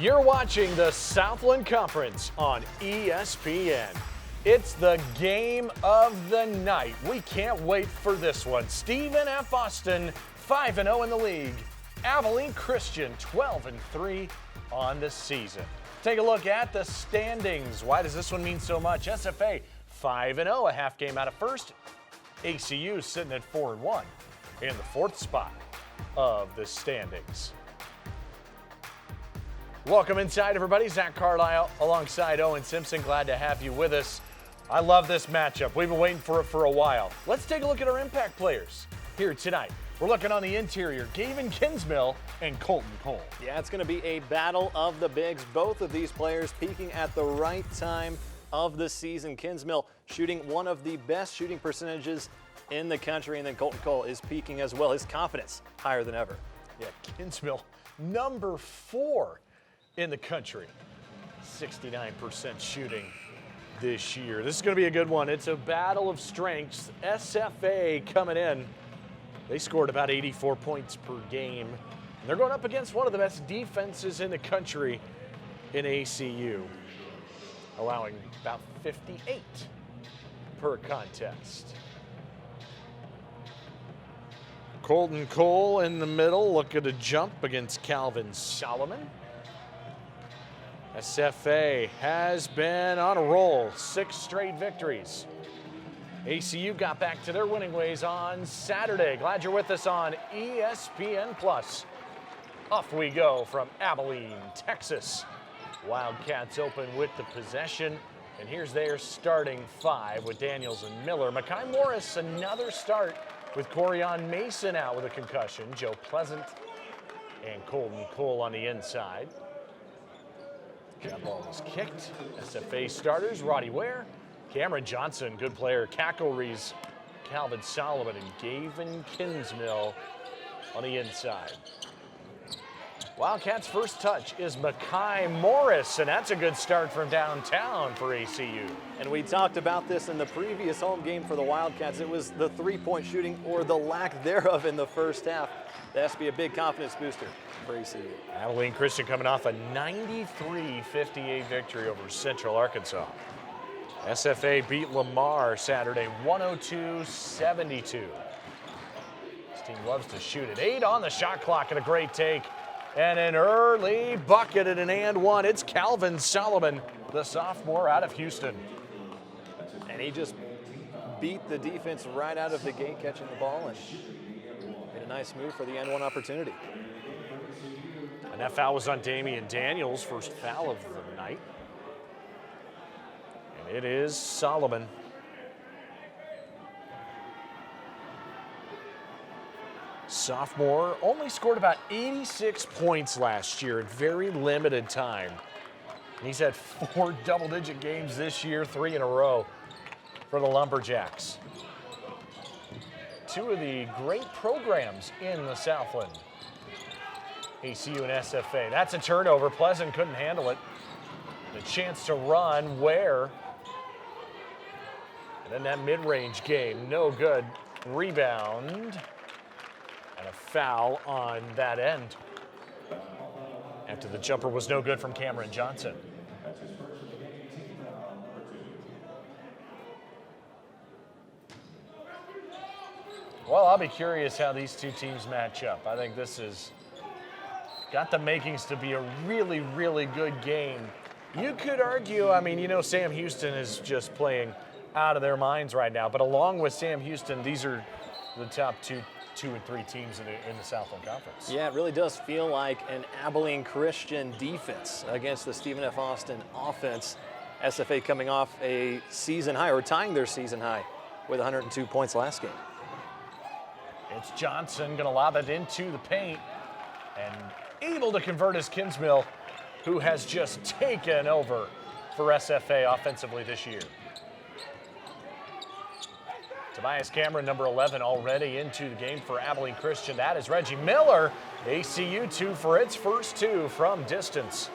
You're watching the Southland Conference on ESPN. It's the game of the night. We can't wait for this one. Stephen F. Austin, 5-0 in the league. Abilene Christian, 12-3 on the season. Take a look at the standings. Why does this one mean so much? SFA, 5-0, a half game out of first. ACU sitting at 4-1 in the fourth spot of the standings. Welcome inside, everybody. Zach Carlisle alongside Owen Simpson. Glad to have you with us. I love this matchup. We've been waiting for it for a while. Let's take a look at our impact players here tonight. We're looking on the interior. Gavin Kinsmill and Colton Cole. Yeah, it's going to be a battle of the bigs. Both of these players peaking at the right time of the season. Kinsmill shooting one of the best shooting percentages in the country, and then Colton Cole is peaking as well. His confidence higher than ever. Yeah, Kinsmill, number 4 in the country. 69% shooting this year. This is going to be a good one. It's a battle of strengths. SFA coming in. They scored about 84 points per game. And they're going up against one of the best defenses in the country in ACU, allowing about 58 per contest. Colton Cole in the middle, looking to jump against Calvin Solomon. SFA has been on a roll, 6 straight victories. ACU got back to their winning ways on Saturday. Glad you're with us on ESPN+. Off we go from Abilene, Texas. Wildcats open with the possession, and here's their starting 5 with Daniels and Miller. Makai Morris, another start with Corian Mason out with a concussion. Joe Pleasant and Colton Cole on the inside. That ball was kicked. SFA starters, Roddy Ware, Cameron Johnson, good player, Cackle Rees, Calvin Solomon, and Gavin Kinsmill on the inside. Wildcats' first touch is Makai Morris, and that's a good start from downtown for ACU. And we talked about this in the previous home game for the Wildcats. It was the three-point shooting or the lack thereof in the first half. That has to be a big confidence booster for ACU. Abilene Christian coming off a 93-58 victory over Central Arkansas. SFA beat Lamar Saturday 102-72. This team loves to shoot it. 8 on the shot clock and a great take. And an early bucket and an and one. It's Calvin Solomon, the sophomore out of Houston. And he just beat the defense right out of the gate, catching the ball, and made a nice move for the and one opportunity. And that foul was on Damian Daniels, first foul of the night. And it is Solomon. Sophomore only scored about 86 points last year in very limited time. And he's had 4 double-digit games this year, 3 in a row for the Lumberjacks. 2 of the great programs in the Southland. ACU and SFA. That's a turnover. Pleasant couldn't handle it. The chance to run Ware. And then that mid-range game, no good. Rebound. And a foul on that end. After the jumper was no good from Cameron Johnson. Well, I'll be curious how these two teams match up. I think this has got the makings to be a really, really good game. You could argue, I mean, you know, Sam Houston is just playing out of their minds right now. But along with Sam Houston, these are the top 2 and 3 teams in the Southland Conference. Yeah, it really does feel like an Abilene Christian defense against the Stephen F. Austin offense. SFA coming off a season high, or tying their season high with 102 points last game. It's Johnson going to lob it into the paint, and able to convert his Kinsmill, who has just taken over for SFA offensively this year. Tobias Cameron, number 11, already into the game for Abilene Christian. That is Reggie Miller. ACU 2 for its first 2 from distance.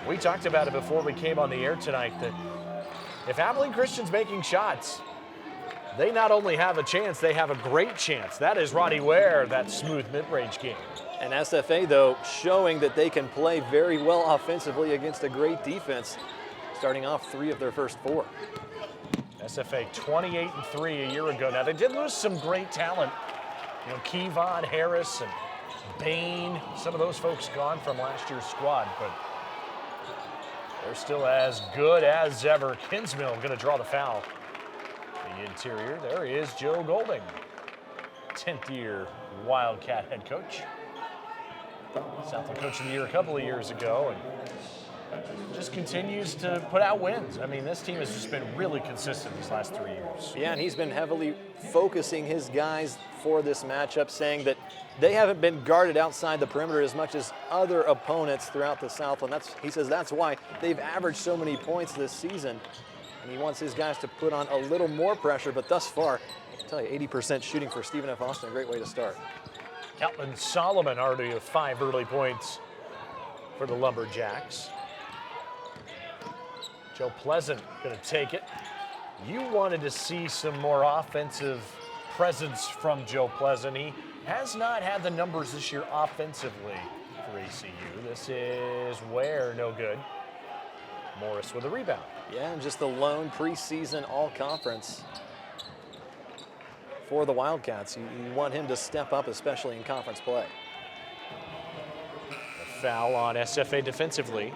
We talked about it before we came on the air tonight that if Abilene Christian's making shots, they not only have a chance, they have a great chance. That is Roddy Ware, that smooth mid-range game. And SFA, though, showing that they can play very well offensively against a great defense, starting off 3 of their first 4. SFA 28-3 a year ago. Now, they did lose some great talent. You know, Kevon Harris and Bain, some of those folks gone from last year's squad, but they're still as good as ever. Kinsmill going to draw the foul. The interior, there is Joe Golding, 10th year Wildcat head coach. Southland Coach of the Year a couple of years ago, and just continues to put out wins. I mean, this team has just been really consistent these last 3 years. Yeah, and he's been heavily focusing his guys for this matchup, saying that they haven't been guarded outside the perimeter as much as other opponents throughout the Southland. He says that's why they've averaged so many points this season, and he wants his guys to put on a little more pressure, but thus far, I can tell you, 80% shooting for Stephen F. Austin, a great way to start. Calvin Solomon already with 5 early points for the Lumberjacks. Joe Pleasant going to take it. You wanted to see some more offensive presence from Joe Pleasant. He has not had the numbers this year offensively for ACU. This is Ware, no good. Morris with a rebound. Yeah, and just the lone preseason all-conference for the Wildcats. You want him to step up, especially in conference play. A foul on SFA defensively.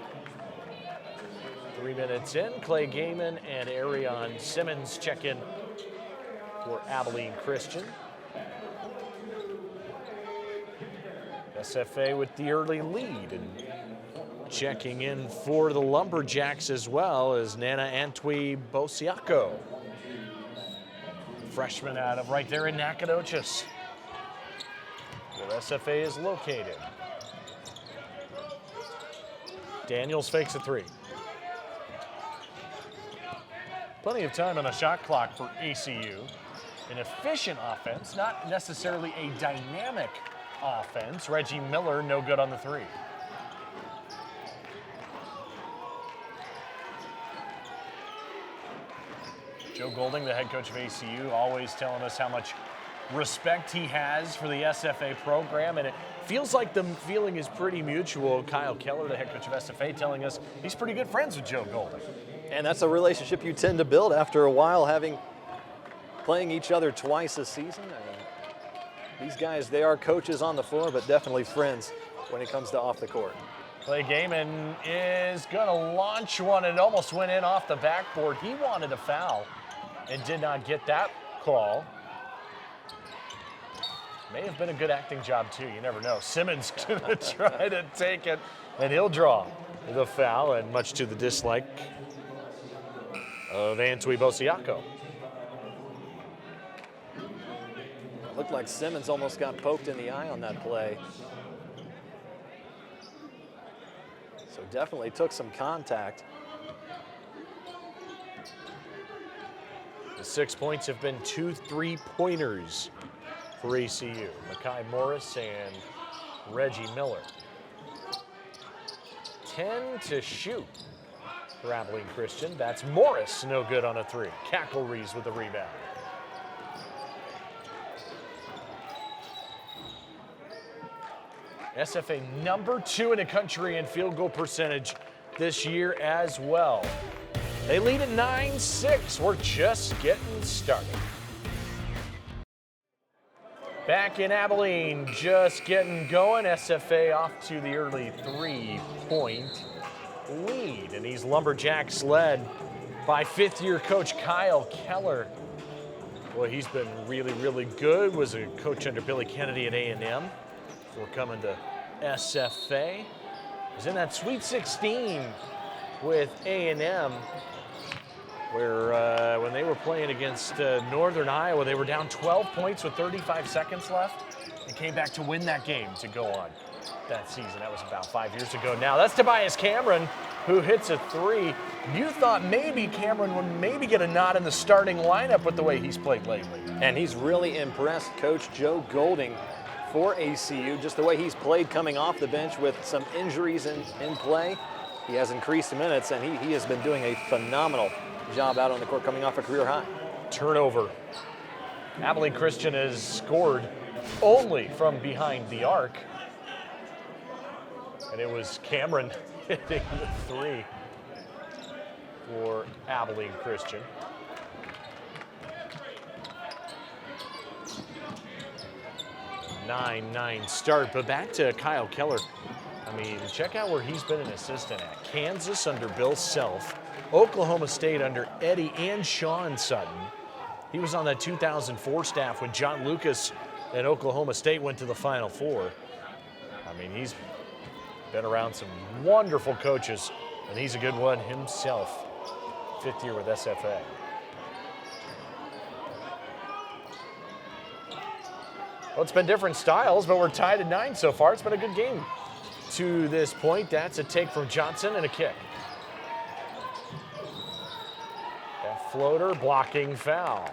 3 minutes in, Clay Gaiman and Arion Simmons check in for Abilene Christian. SFA with the early lead, and checking in for the Lumberjacks as well as Nana Antwi Bosiaco. Freshman out of right there in Nacogdoches, where SFA is located. Daniels fakes a 3. Plenty of time on the shot clock for ACU. An efficient offense, not necessarily a dynamic offense. Reggie Miller, no good on the 3. Joe Golding, the head coach of ACU, always telling us how much respect he has for the SFA program, and it feels like the feeling is pretty mutual. Kyle Keller, the head coach of SFA, telling us he's pretty good friends with Joe Golding. And that's a relationship you tend to build after a while, playing each other twice a season. I mean, these guys, they are coaches on the floor, but definitely friends when it comes to off the court. Clay Gaiman is going to launch one, and it almost went in off the backboard. He wanted a foul and did not get that call. May have been a good acting job, too. You never know. Simmons going to try to take it, and he'll draw the foul, and much to the dislike of Antwi Bosiaco. Looked like Simmons almost got poked in the eye on that play. So definitely took some contact. The 6 points have been 2 3-pointers for ACU. Makai Morris and Reggie Miller. 10 to shoot for Abilene Christian. That's Morris, no good on a 3. Cackleries with the rebound. SFA number 2 in the country in field goal percentage this year as well. They lead at 9-6. We're just getting started. Back in Abilene, just getting going. SFA off to the early 3-point lead. And these Lumberjacks led by 5th-year coach Kyle Keller. Boy, he's been really, really good. Was a coach under Billy Kennedy at A&M before coming to SFA. Was in that Sweet 16 with A&M, where when they were playing against Northern Iowa, they were down 12 points with 35 seconds left and came back to win that game to go on that season. That was about 5 years ago now. That's Tobias Cameron, who hits a 3. You thought maybe Cameron would maybe get a nod in the starting lineup with the way he's played lately. And he's really impressed Coach Joe Golding for ACU, just the way he's played coming off the bench with some injuries in play. He has increased minutes, and he has been doing a phenomenal job out on the court, coming off a career high. Turnover. Abilene Christian has scored only from behind the arc. And it was Cameron hitting the three for Abilene Christian. 9-9 start, but back to Kyle Keller. I mean, check out where he's been an assistant at. Kansas under Bill Self, Oklahoma State under Eddie and Sean Sutton. He was on that 2004 staff when John Lucas and Oklahoma State went to the Final Four. I mean, he's been around some wonderful coaches, and he's a good one himself. 5th year with SFA. Well, it's been different styles, but we're tied at 9 so far. It's been a good game to this point. That's a take from Johnson and a kick. That floater, blocking foul.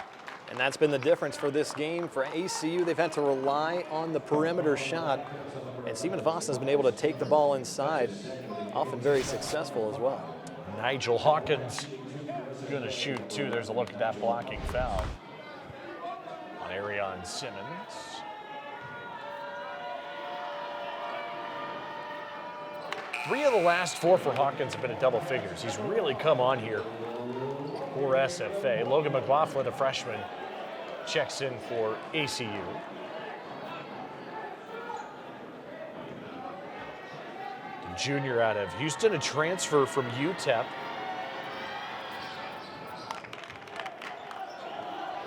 And that's been the difference for this game. For ACU, they've had to rely on the perimeter shot. And Stephen Voss has been able to take the ball inside, often very successful as well. Nigel Hawkins gonna shoot too. There's a look at that blocking foul on Arion Simmons. Three of the last 4 for Hawkins have been at double figures. He's really come on here for SFA. Logan McLaughlin, a freshman, checks in for ACU. The junior out of Houston, a transfer from UTEP.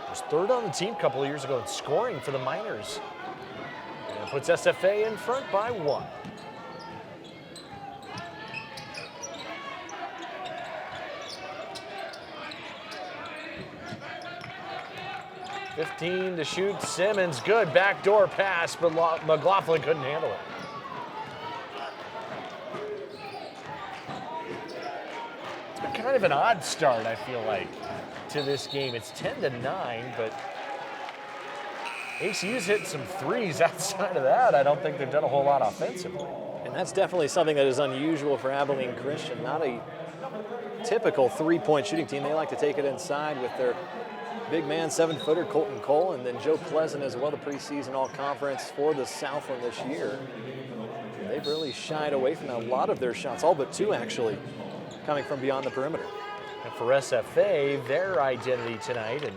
Was 3rd on the team a couple of years ago in scoring for the Miners. And it puts SFA in front by 1. $15 to shoot. Simmons, good backdoor pass, but McLaughlin couldn't handle it. It's been kind of an odd start, I feel like, to this game. It's 10 to 9, but ACU's hit some threes. Outside of that, I don't think they've done a whole lot offensively. And that's definitely something that is unusual for Abilene Christian. Not a typical three-point shooting team. They like to take it inside with their big man, 7-footer Colton Cole, and then Joe Pleasant as well, the preseason all-conference for the Southland this year. They've really shied away from a lot of their shots, all but 2 actually, coming from beyond the perimeter. And for SFA, their identity tonight, and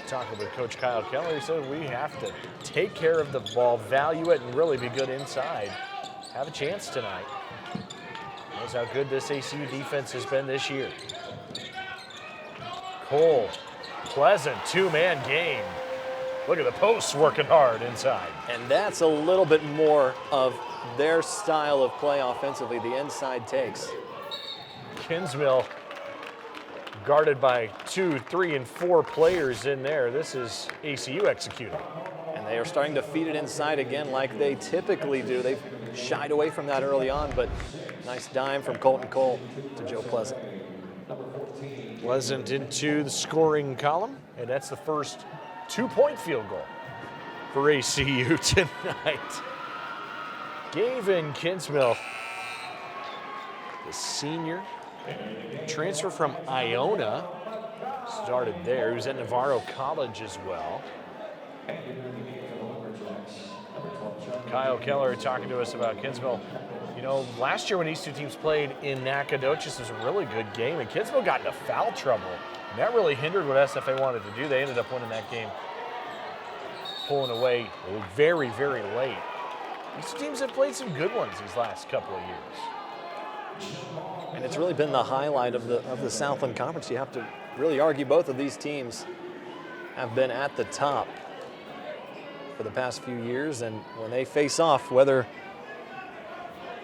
talking with Coach Kyle Keller, he said we have to take care of the ball, value it, and really be good inside. Have a chance tonight. Knows how good this ACU defense has been this year. Cole. Pleasant 2-man game. Look at the posts working hard inside. And that's a little bit more of their style of play offensively, the inside takes. Kinsmill guarded by 2, 3, and 4 players in there. This is ACU executing. And they are starting to feed it inside again like they typically do. They've shied away from that early on, but nice dime from Colton Cole to Joe Pleasant. Pleasant into the scoring column, and that's the first 2-point field goal for ACU tonight. Gavin Kinsmill, the senior, transfer from Iona, started there. He was at Navarro College as well. Kyle Keller talking to us about Kinsmill. You know, last year when these two teams played in Nacogdoches, it was a really good game, and Kinsmill got into foul trouble. And that really hindered what SFA wanted to do. They ended up winning that game, pulling away very, very late. These teams have played some good ones these last couple of years. And it's really been the highlight of the Southland Conference. You have to really argue both of these teams have been at the top for the past few years, and when they face off, whether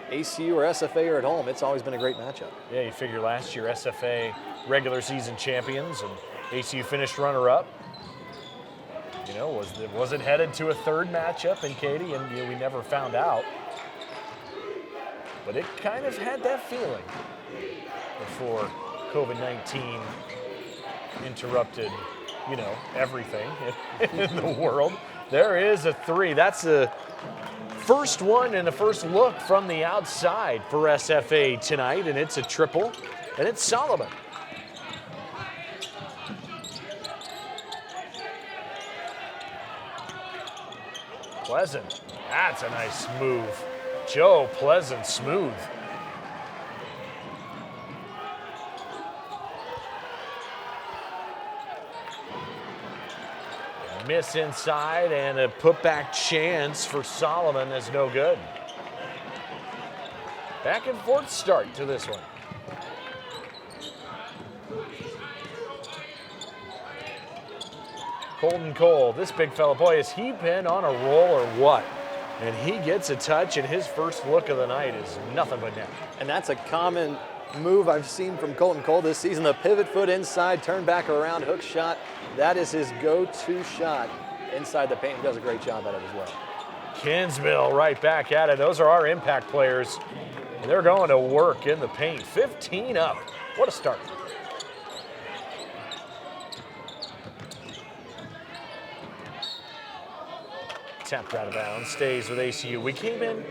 ACU or SFA are at home, it's always been a great matchup. Yeah, you figure last year SFA regular season champions and ACU finished runner-up. You know, was it headed to a 3rd matchup in Katy? And we never found out. But it kind of had that feeling before COVID-19 interrupted, everything in the world. There is a 3. That's the first one and the first look from the outside for SFA tonight, and it's a triple, and it's Solomon. Pleasant. That's a nice move Joe Pleasant smooth. Miss inside, and a putback chance for Solomon is no good. Back and forth start to this one. Colton Cole, this big fella, boy, has he been on a roll or what? And he gets a touch, and his first look of the night is nothing but net. And that's a common move I've seen from Colton Cole this season. The pivot foot inside, turn back around, hook shot. That is his go-to shot inside the paint. He does a great job at it as well. Kinsmill right back at it. Those are our impact players. And they're going to work in the paint. 15 up. What a start. Tapped out of bounds, stays with ACU. We came in,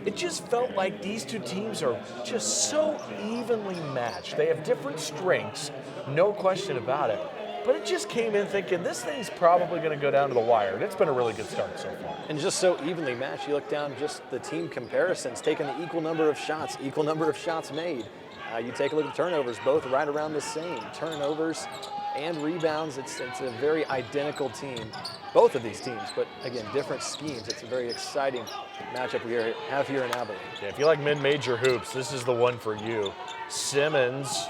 it just felt like these two teams are just so evenly matched. They have different strengths, no question about it. But it just came in thinking this thing's probably going to go down to the wire. And it's been a really good start so far. And just so evenly matched, you look down just the team comparisons, taking the equal number of shots made. You take a look at turnovers, both right around the same. Turnovers and rebounds, it's a very identical team. Both of these teams, but again, different schemes. It's a very exciting matchup we have here in Abilene. Yeah, if you like mid-major hoops, this is the one for you. Simmons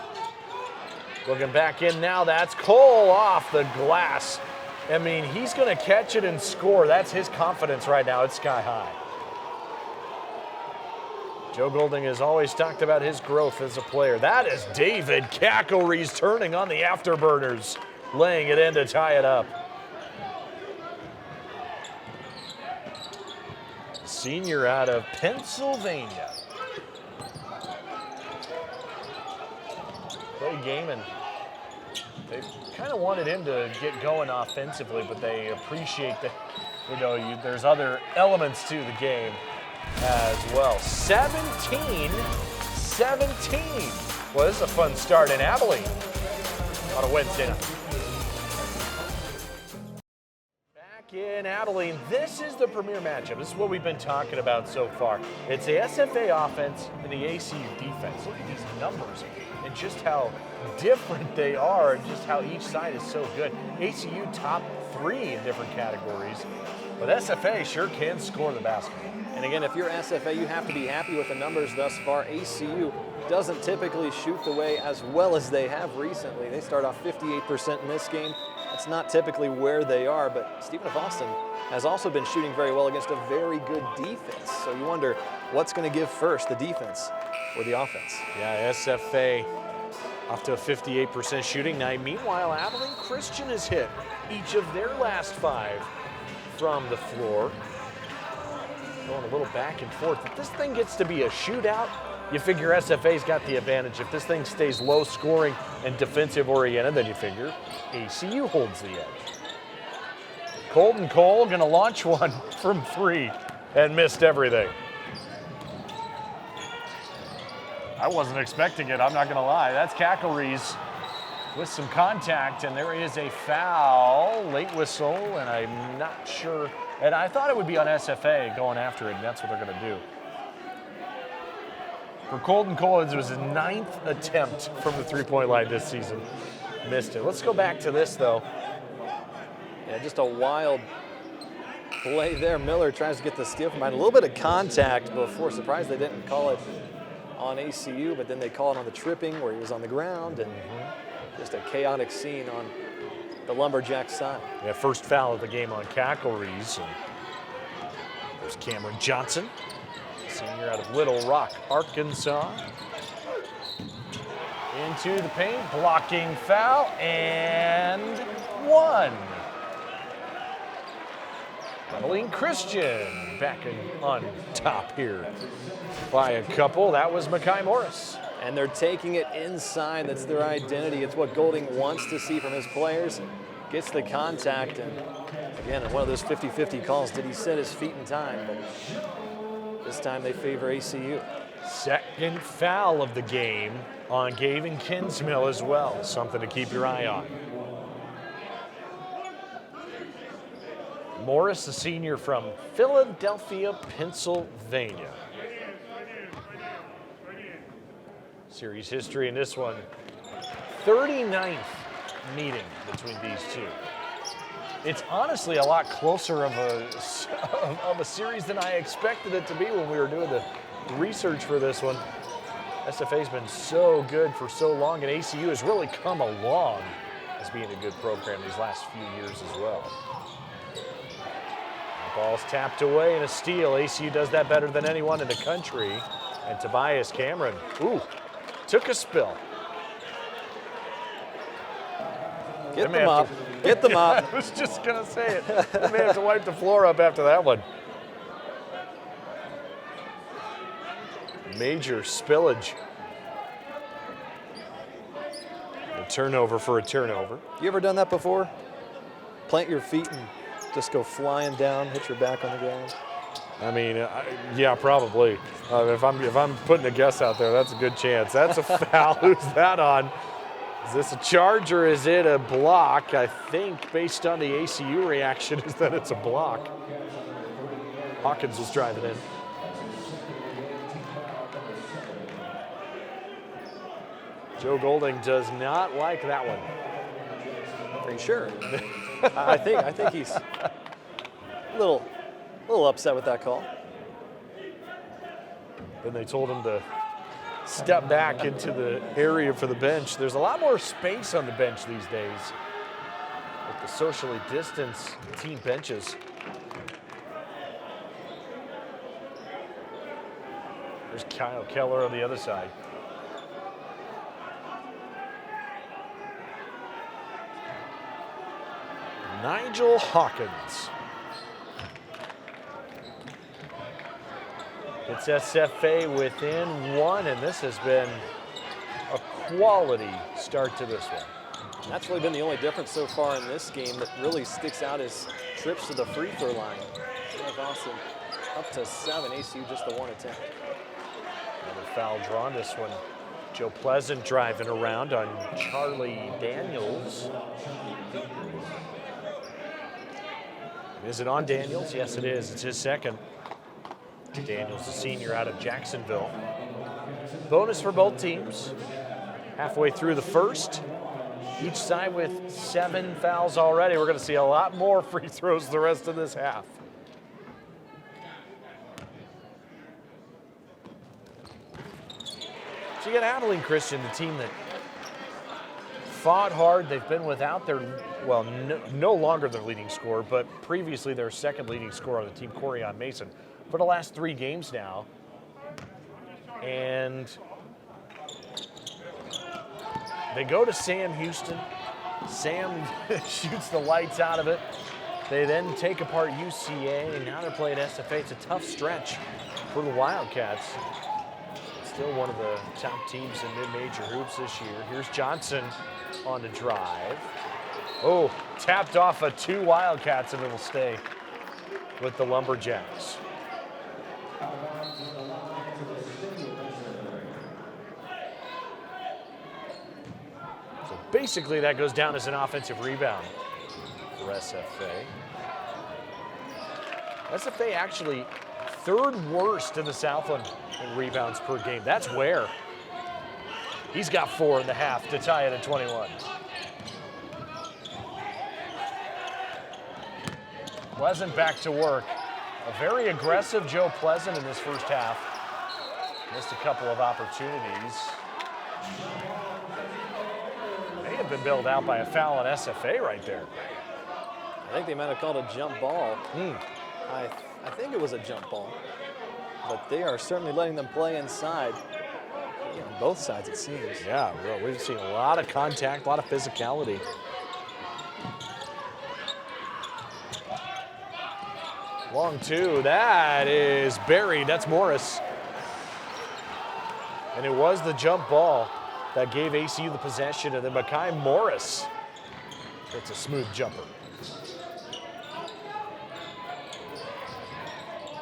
looking back in now. That's Cole off the glass. I mean, he's going to catch it and score. That's his confidence right now. It's sky high. Joe Golding has always talked about his growth as a player. That is David Cackleries turning on the afterburners, laying it in to tie it up. Senior out of Pennsylvania. Clay Gaiman. They kind of wanted him to get going offensively, but they appreciate that, there's other elements to the game as well. 17-17. Well, this is a fun start in Abilene on a Wednesday night. Back in Abilene, this is the premier matchup. This is what we've been talking about so far. It's the SFA offense and the ACU defense. Look at these numbers and just how different they are and just how each side is so good. ACU top 3 in different categories, but SFA sure can score the basketball. And again, if you're SFA, you have to be happy with the numbers thus far. ACU doesn't typically shoot the way as well as they have recently. They start off 58% in this game. That's not typically where they are, but Stephen F. Austin has also been shooting very well against a very good defense. So you wonder what's going to give first, the defense or the offense? Yeah, SFA off to a 58% shooting night. Meanwhile, Abilene Christian has hit each of their last 5 from the floor. Going a little back and forth. If this thing gets to be a shootout, you figure SFA's got the advantage. If this thing stays low scoring and defensive oriented, then you figure ACU holds the edge. Colton Cole gonna launch one from 3 and missed everything. I wasn't expecting it, I'm not gonna lie. That's Cackleries with some contact, and there is a foul, late whistle, and I'm not sure. And I thought it would be on SFA going after it, and that's what they're going to do. For Colton Cole, it was his 9th attempt from the three-point line this season. Missed it. Let's go back to this, though. Yeah, just a wild play there. Miller tries to get the steal from behind. A little bit of contact before. Surprised they didn't call it on ACU, but then they call it on the tripping where he was on the ground, and just a chaotic scene on the Lumberjack side. Yeah, first foul of the game on Cackleries. And there's Cameron Johnson, senior out of Little Rock, Arkansas. Into the paint, blocking foul, and 1. Abilene Christian back on top here by a couple. That was Mekhi Morris. And they're taking it inside. That's their identity. It's what Golding wants to see from his players. Gets the contact, and again, in one of those 50-50 calls, did he set his feet in time? But this time they favor ACU. Second foul of the game on Gavin Kinsmill as well. Something to keep your eye on. Morris, the senior from Philadelphia, Pennsylvania. Series history in this one, 39th meeting between these two. It's honestly a lot closer of a series than I expected it to be when we were doing the research for this one. SFA's been so good for so long, and ACU has really come along as being a good program these last few years as well. The ball's tapped away and a steal. ACU does that better than anyone in the country. And Tobias Cameron, took a spill. Get the mop. Get the mop. I was just going to say it. They may have to wipe the floor up after that one. Major spillage. A turnover for a turnover. You ever done that before? Plant your feet and just go flying down, hit your back on the ground? I mean, yeah, probably. If I'm putting a guess out there, that's a good chance. That's a foul. Who's that on? Is this a charge or is it a block? I think, based on the ACU reaction, is that it's a block. Hawkins was driving in. Joe Golding does not like that one. Are you sure? I think he's a little upset with that call. Then they told him to step back into the area for the bench. There's a lot more space on the bench these days with the socially distanced team benches. There's Kyle Keller on the other side. Nigel Hawkins. It's SFA within one, and this has been a quality start to this one. That's really been the only difference so far in this game that really sticks out is trips to the free throw line. Austin up to 7, ACU just the one attempt. Another foul drawn this one. Joe Pleasant driving around on Charlie Daniels. Is it on Daniels? Yes, it is. It's his second. Daniels, a senior out of Jacksonville. Bonus for both teams. Halfway through the first. Each side with 7 fouls already. We're going to see a lot more free throws the rest of this half. So you got Abilene Christian, the team that fought hard. They've been without their, well, no longer their leading scorer, but previously their second leading scorer on the team, Corian Mason, for the last 3 games now. And they go to Sam Houston. Sam shoots the lights out of it. They then take apart UCA, and now they're playing SFA. It's a tough stretch for the Wildcats. Still one of the top teams in mid-major hoops this year. Here's Johnson on the drive. Oh, tapped off of 2 Wildcats, and it'll stay with the Lumberjacks. So basically that goes down as an offensive rebound for SFA. SFA actually 3rd worst in the Southland in rebounds per game. That's Ware. He's got 4 in the half to tie it at 21. Pleasant back to work. A very aggressive Joe Pleasant in this first half. Missed a couple of opportunities. May have been bailed out by a foul on SFA right there. I think they might have called a jump ball. I think it was a jump ball. But they are certainly letting them play inside. On both sides, it seems. Yeah, we've seen a lot of contact, a lot of physicality. Long 2, that is buried. That's Morris. And it was the jump ball that gave ACU the possession, and then Makai Morris. It's a smooth jumper.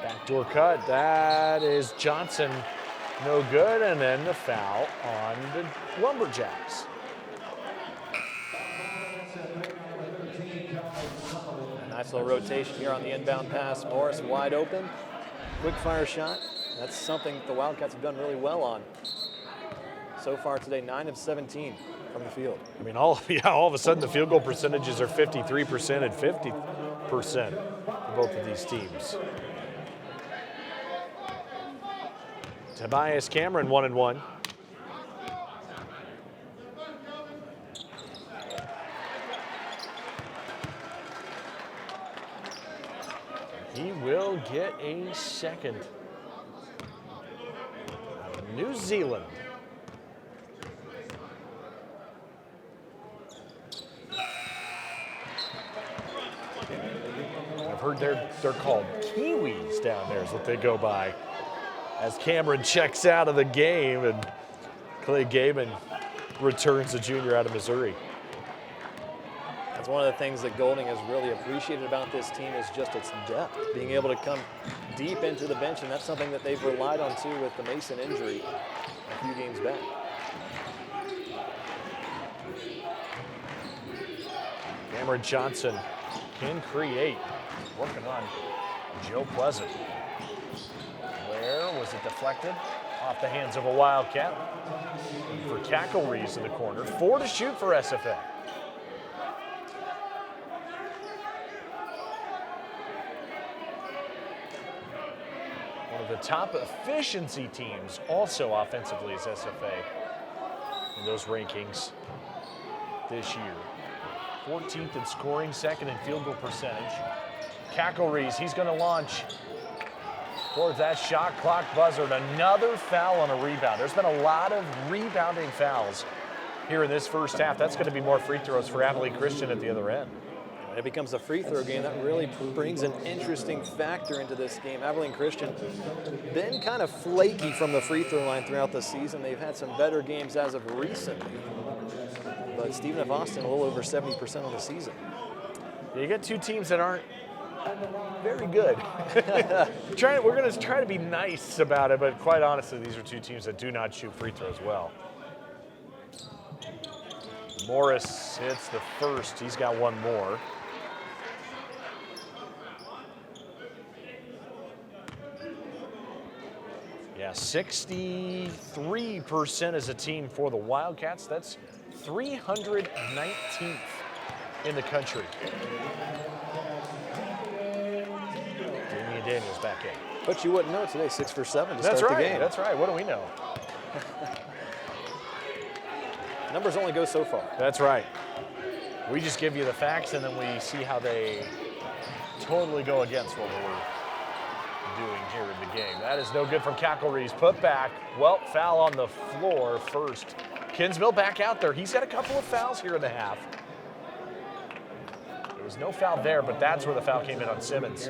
Backdoor cut, that is Johnson. No good, and then the foul on the Lumberjacks. Nice little rotation here on the inbound pass. Morris wide open. Quick fire shot. That's something the Wildcats have done really well on. so far today, 9 of 17 from the field. I mean, all of a sudden the field goal percentages are 53% and 50% for both of these teams. Tobias Cameron 1-1. He will get a second. New Zealand. I've heard they're called Kiwis down there is what they go by. As Cameron checks out of the game and Clay Gaiman returns, a junior out of Missouri. That's one of the things that Golding has really appreciated about this team is just its depth, being able to come deep into the bench, and that's something that they've relied on too with the Mason injury a few games back. Cameron Johnson can create, working on Joe Pleasant. Where was it deflected? Off the hands of a Wildcat. For Cackle-Rees in the corner. 4 to shoot for SFA. One of the top efficiency teams also offensively is SFA in those rankings this year. 14th in scoring, second in field goal percentage. Cackle-Rees, he's going to launch towards that shot clock buzzer. And another foul on a rebound. There's been a lot of rebounding fouls here in this first half. That's going to be more free throws for Abilene Christian at the other end. When it becomes a free throw game, that really brings an interesting factor into this game. Abilene Christian been kind of flaky from the free throw line throughout the season. They've had some better games as of recently. But Stephen F. Austin a little over 70% on the season. You got two teams that aren't very good. We're going to try to be nice about it, but quite honestly, these are two teams that do not shoot free throws well. Morris hits the first. He's got one more. Yeah, 63% as a team for the Wildcats. That's 319th in the country. Damian Daniels back in. But you wouldn't know today, 6 for 7 to start the game. That's right. What do we know? Numbers only go so far. That's right. We just give you the facts, and then we see how they totally go against what we're doing here in the game. That is no good from Cackle-Rees. Put back. Well, foul on the floor first. Kinsmill back out there. He's got a couple of fouls here in the half. There was no foul there, but that's where the foul came in on Simmons.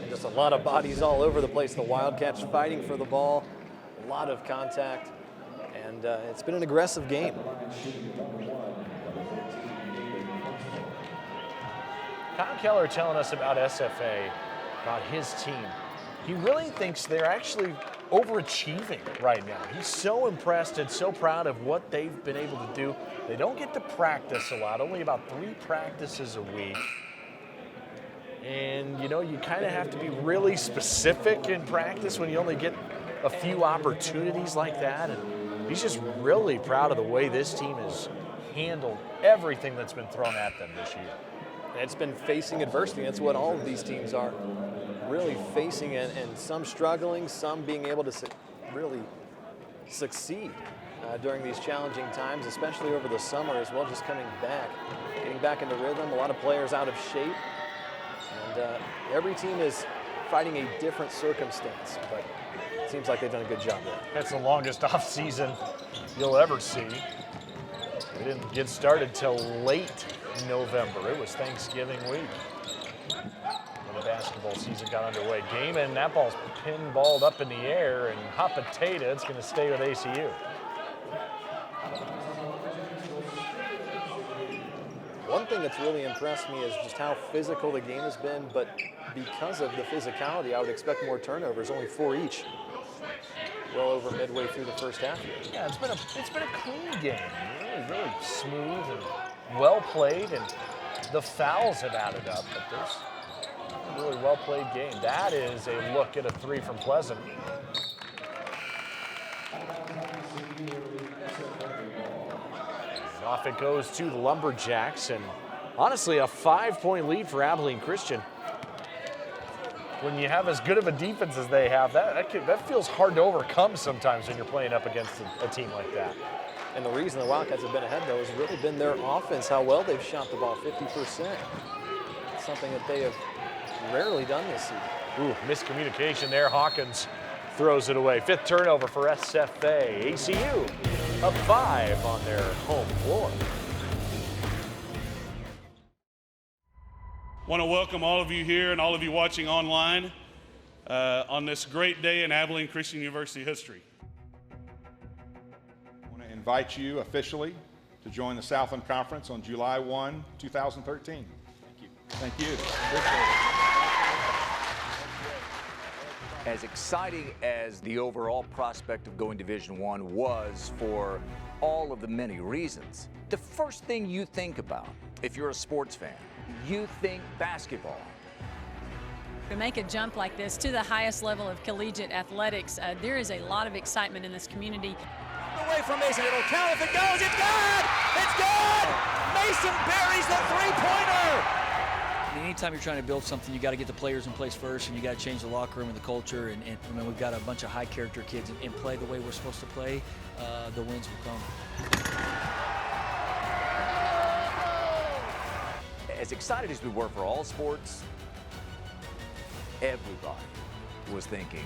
Just a lot of bodies all over the place. The Wildcats fighting for the ball. A lot of contact. And it's been an aggressive game. Kyle Keller telling us about SFA, about his team. He really thinks they're actually overachieving right now. He's so impressed and so proud of what they've been able to do. They don't get to practice a lot, only about 3 practices a week. And, you know, you kind of have to be really specific in practice when you only get a few opportunities like that. And he's just really proud of the way this team has handled everything that's been thrown at them this year. It's been facing adversity. That's what all of these teams are really facing, and some struggling, some being able to really succeed during these challenging times, especially over the summer as well, just coming back, getting back into rhythm. A lot of players out of shape. And every team is fighting a different circumstance, but it seems like they've done a good job there. That's the longest off season you'll ever see. We didn't get started till late November. It was Thanksgiving week when the basketball season got underway. Gaiman, that ball's pinballed up in the air, and hot potato, it's going to stay with ACU. One thing that's really impressed me is just how physical the game has been, but because of the physicality, I would expect more turnovers, only 4 each. Well over midway through the first half here. Yeah, it's been a clean game. Really smooth and well played, and the fouls have added up, but there's a really well played game. That is a look at a 3 from Pleasant. Off it goes to the Lumberjacks, and honestly, a 5-point lead for Abilene Christian. When you have as good of a defense as they have, that feels hard to overcome sometimes when you're playing up against a team like that. And the reason the Wildcats have been ahead, though, has really been their offense, how well they've shot the ball, 50%. It's something that they have rarely done this season. Ooh, miscommunication there. Hawkins throws it away. 5th turnover for SFA. ACU up 5 on their home floor. Want to welcome all of you here and all of you watching online on this great day in Abilene Christian University history. I want to invite you officially to join the Southland Conference on July 1, 2013. Thank you. Thank you. Appreciate it. As exciting as the overall prospect of going Division I was for all of the many reasons, the first thing you think about if you're a sports fan, you think basketball. To make a jump like this to the highest level of collegiate athletics, there is a lot of excitement in this community. Away from Mason, it'll count if it goes, it's good! It's good! Mason buries the three-pointer! Anytime you're trying to build something, you got to get the players in place first, and you got to change the locker room and the culture. And I mean, we've got a bunch of high-character kids and play the way we're supposed to play. The wins will come. As excited as we were for all sports, everybody was thinking,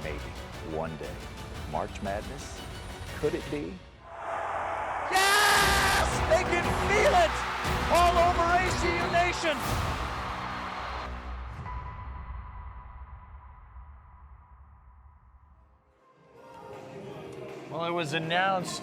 maybe one day, March Madness, could it be? Yes! They can feel it all over ACU Nation. Well, it was announced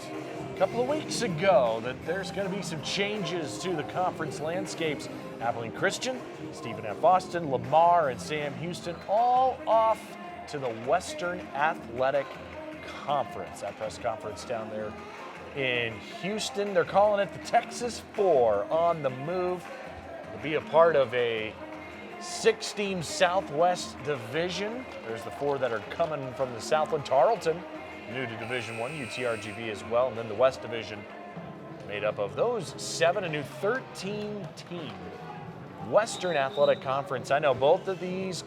a couple of weeks ago that there's going to be some changes to the conference landscapes. Abilene Christian, Stephen F. Austin, Lamar, and Sam Houston all off to the Western Athletic Conference. That press conference down there in Houston. They're calling it the Texas 4 on the move to be a part of a 6-team Southwest Division. There's the 4 that are coming from the Southland. Tarleton, new to Division I, UTRGV as well, and then the West Division made up of those 7, a new 13-team Western Athletic Conference. I know both of these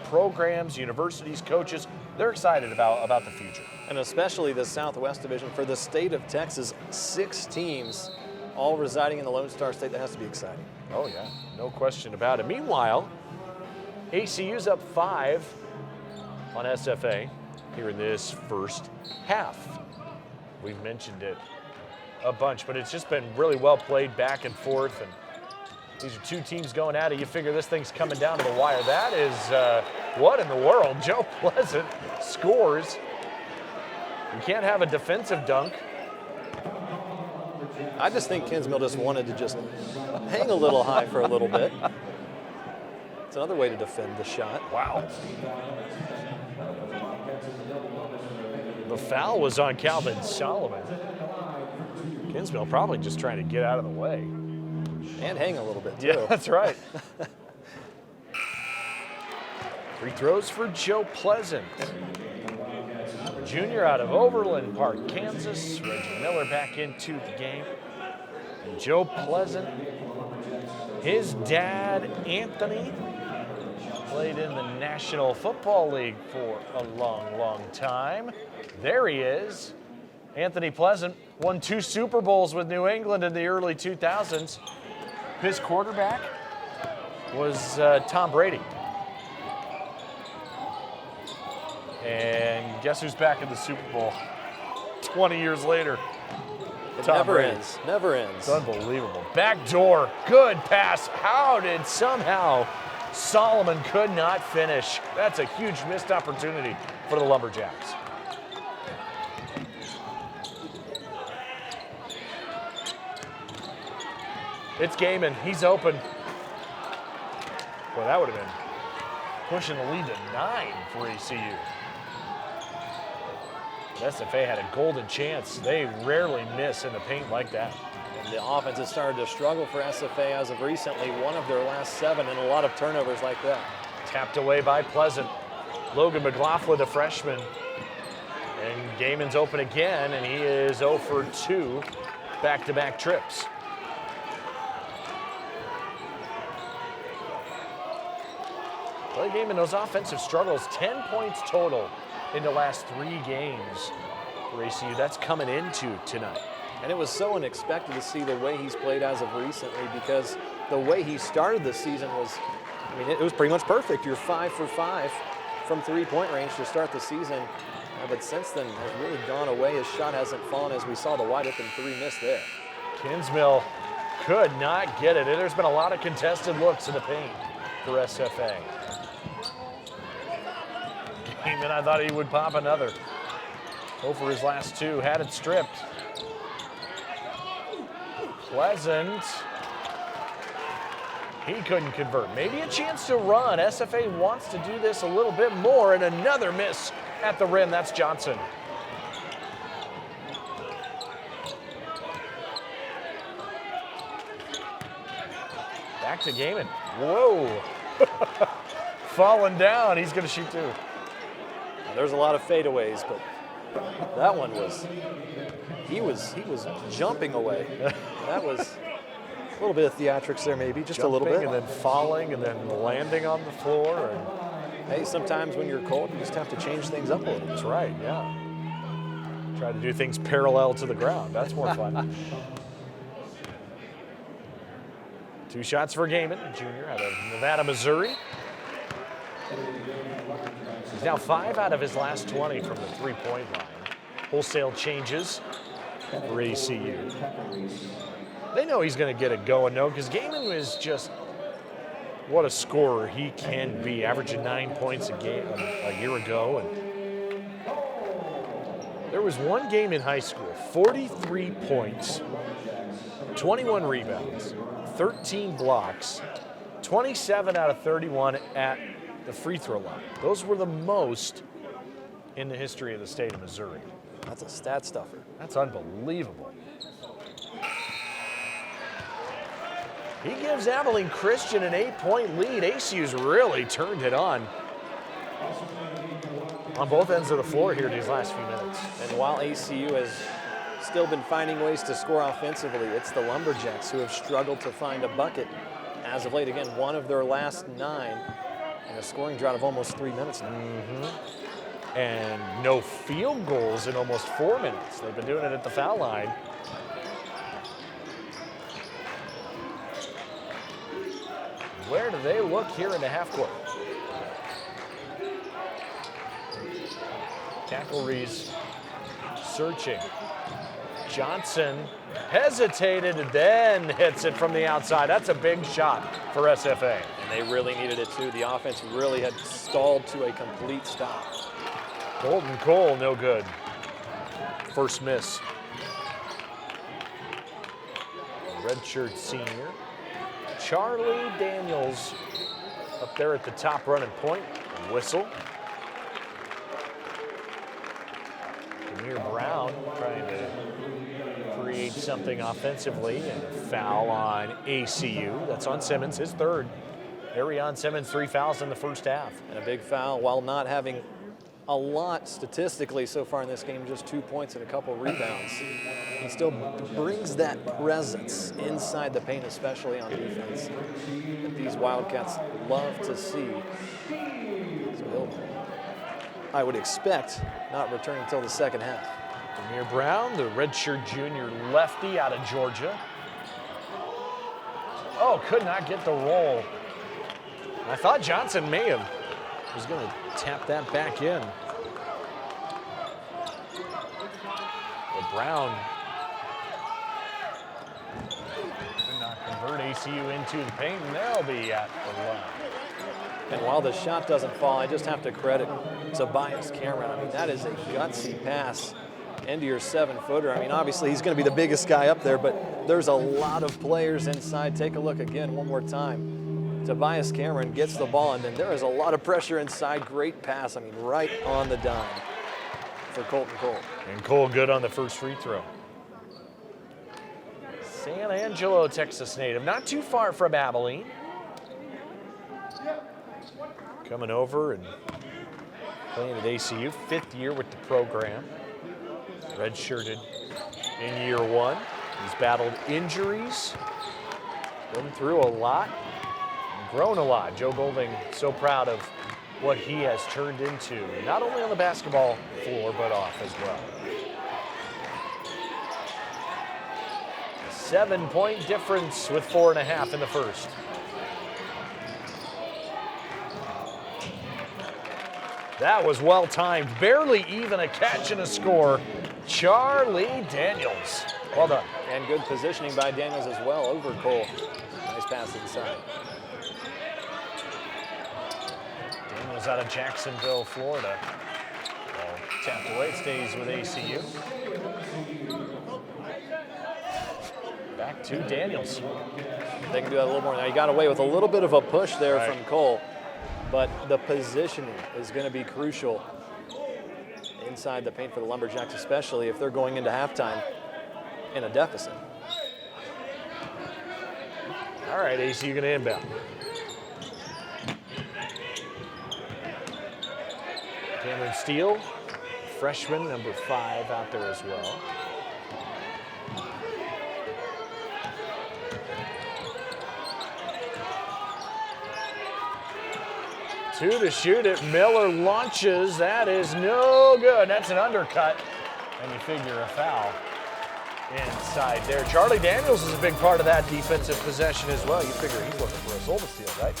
programs, universities, coaches, they're excited about the future. And especially the Southwest Division for the state of Texas, 6 teams all residing in the Lone Star State. That has to be exciting. Oh yeah, no question about it. Meanwhile, ACU's up 5 on SFA here in this first half. We've mentioned it a bunch, but it's just been really well played back and forth, and these are 2 teams going at it. You figure this thing's coming down to the wire. That is, what in the world? Joe Pleasant scores. You can't have a defensive dunk. I just think Kinsmill just wanted to just hang a little high for a little bit. It's another way to defend the shot. Wow. The foul was on Calvin Solomon. Kinsmill probably just trying to get out of the way. And hang a little bit, too. Yeah, that's right. Free throws for Joe Pleasant. Junior out of Overland Park, Kansas. Reggie Miller back into the game. And Joe Pleasant, his dad, Anthony, played in the National Football League for a long, long time. There he is. Anthony Pleasant won 2 Super Bowls with New England in the early 2000s. His quarterback was Tom Brady. And guess who's back in the Super Bowl 20 years later? It Tom never Brady. ends. Never ends. It's unbelievable. Backdoor, good pass. How did somehow Solomon could not finish? That's a huge missed opportunity for the Lumberjacks. It's Gaiman. He's open. Boy, that would have been pushing the lead to 9 for ACU. SFA had a golden chance. They rarely miss in the paint like that. And the offense has started to struggle for SFA as of recently, one of their last 7, and a lot of turnovers like that. Tapped away by Pleasant. Logan McLaughlin, the freshman. And Gaiman's open again, and he is 0 for 2 back-to-back trips. Well, Gaiman, those offensive struggles, 10 points total in the last 3 games for ACU. That's coming into tonight. And it was so unexpected to see the way he's played as of recently, because the way he started the season was, I mean, it was pretty much perfect. You're 5 for 5 from 3-point range to start the season. But since then, has really gone away. His shot hasn't fallen, as we saw the wide open 3 miss there. Kinsmill could not get it. There's been a lot of contested looks in the paint for SFA. Gaiman, I thought he would pop another. Over his last 2, had it stripped. Pleasant. He couldn't convert. Maybe a chance to run. SFA wants to do this a little bit more, and another miss at the rim. That's Johnson. Back to Gaiman. Whoa. Falling down. He's going to shoot 2. Now, there's a lot of fadeaways, but that one was, he was jumping away. That was a little bit of theatrics there, maybe, just a little bit. And then falling and then landing on the floor. And hey, sometimes when you're cold, you just have to change things up a little. That's right, yeah. Try to do things parallel to the ground. That's more fun. 2 shots for Gaiman, junior out of Nevada, Missouri. He's now 5 out of his last 20 from the 3-point line. Wholesale changes for ACU. They know he's going to get it going, though, because Gaiman was just what a scorer he can be, averaging 9 points a game a year ago. And there was one game in high school, 43 points, 21 rebounds, 13 blocks, 27 out of 31 at the free throw line. Those were the most in the history of the state of Missouri. That's a stat stuffer. That's unbelievable. He gives Abilene Christian an 8-point lead. ACU's really turned it on both ends of the floor here these last few minutes. And while ACU has still been finding ways to score offensively, it's the Lumberjacks who have struggled to find a bucket as of late. Again, one of their last 9 and a scoring drought of almost 3 minutes now. Mm-hmm. And no field goals in almost 4 minutes. They've been doing it at the foul line. Where do they look here in the half court? Tackleries searching. Johnson hesitated and then hits it from the outside. That's a big shot for SFA. And they really needed it too. The offense really had stalled to a complete stop. Colton Cole, no good. First miss. Redshirt senior. Charlie Daniels up there at the top running point. Whistle. Demir Brown trying to create something offensively, and a foul on ACU. That's on Simmons, his 3rd. Arion Simmons, 3 fouls in the first half. And a big foul while not having a lot statistically so far in this game, just 2 points and a couple rebounds. He still brings that presence inside the paint, especially on defense, that these Wildcats love to see. So he'll, I would expect, not return until the second half. Demir Brown, the redshirt junior lefty out of Georgia. Oh, could not get the roll. I thought Johnson was going to tap that back in. But Brown could not convert ACU into the paint, and they'll be at the line. And while the shot doesn't fall, I just have to credit Tobias Cameron. I mean, that is a gutsy pass into your 7-footer. I mean, obviously he's going to be the biggest guy up there, but there's a lot of players inside. Take a look again one more time. Tobias Cameron gets the ball, and then there is a lot of pressure inside. Great pass, I mean, right on the dime for Colton Cole. And Cole good on the first free throw. San Angelo, Texas native, not too far from Abilene. Coming over and playing at ACU, 5th year with the program. Redshirted in year 1. He's battled injuries, been through a lot, grown a lot. Joe Golding so proud of what he has turned into, not only on the basketball floor, but off as well. A 7-point difference with 4.5 in the first. That was well timed, barely even a catch and a score. Charlie Daniels, well done. And good positioning by Daniels as well over Cole. Nice pass inside. Daniels out of Jacksonville, Florida. Well, tapped away, it stays with ACU. Back to Daniels. They can do that a little more. Now he got away with a little bit of a push there Right. from Cole, but the positioning is going to be crucial inside the paint for the Lumberjacks, especially if they're going into halftime in a deficit. All right, ACU going to inbound. Cameron Steele, freshman, number 5 out there as well. Two to shoot it. Miller launches. That is no good. That's an undercut. And you figure a foul inside there. Charlie Daniels is a big part of that defensive possession as well. You figure he's looking for a soul to steal, right?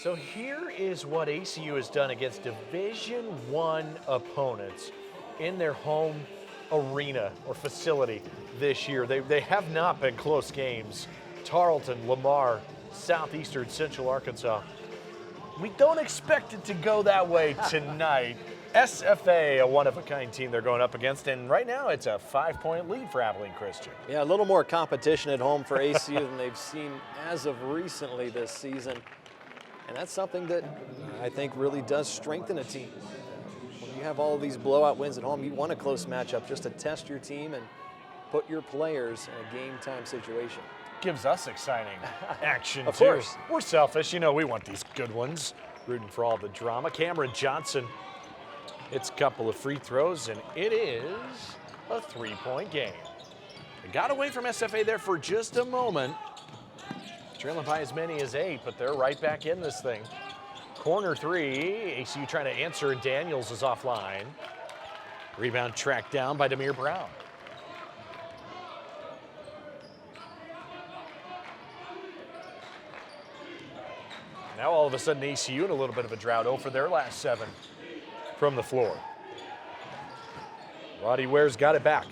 So here is what ACU has done against Division I opponents in their home arena or facility this year. They have not been close games. Tarleton, Lamar, Southeastern, Central Arkansas. We don't expect it to go that way tonight. SFA, a one-of-a-kind team they're going up against, and right now it's a 5-point lead for Abilene Christian. Yeah, a little more competition at home for ACU than they've seen as of recently this season. And that's something that I think really does strengthen a team. When you have all of these blowout wins at home, you want a close matchup just to test your team and put your players in a game-time situation. Gives us exciting action, Of too. course. We're selfish. You know, we want these good ones. Rooting for all the drama. Cameron Johnson, it's a couple of free throws, and it is a 3-point game. They got away from SFA there for just a moment. Trailing by as many as 8, but they're right back in this thing. Corner 3, ACU trying to answer, and Daniels is offline. Rebound tracked down by Demir Brown. Now all of a sudden ACU in a little bit of a drought, 0 for their last 7 from the floor. Roddy Ware's got it back.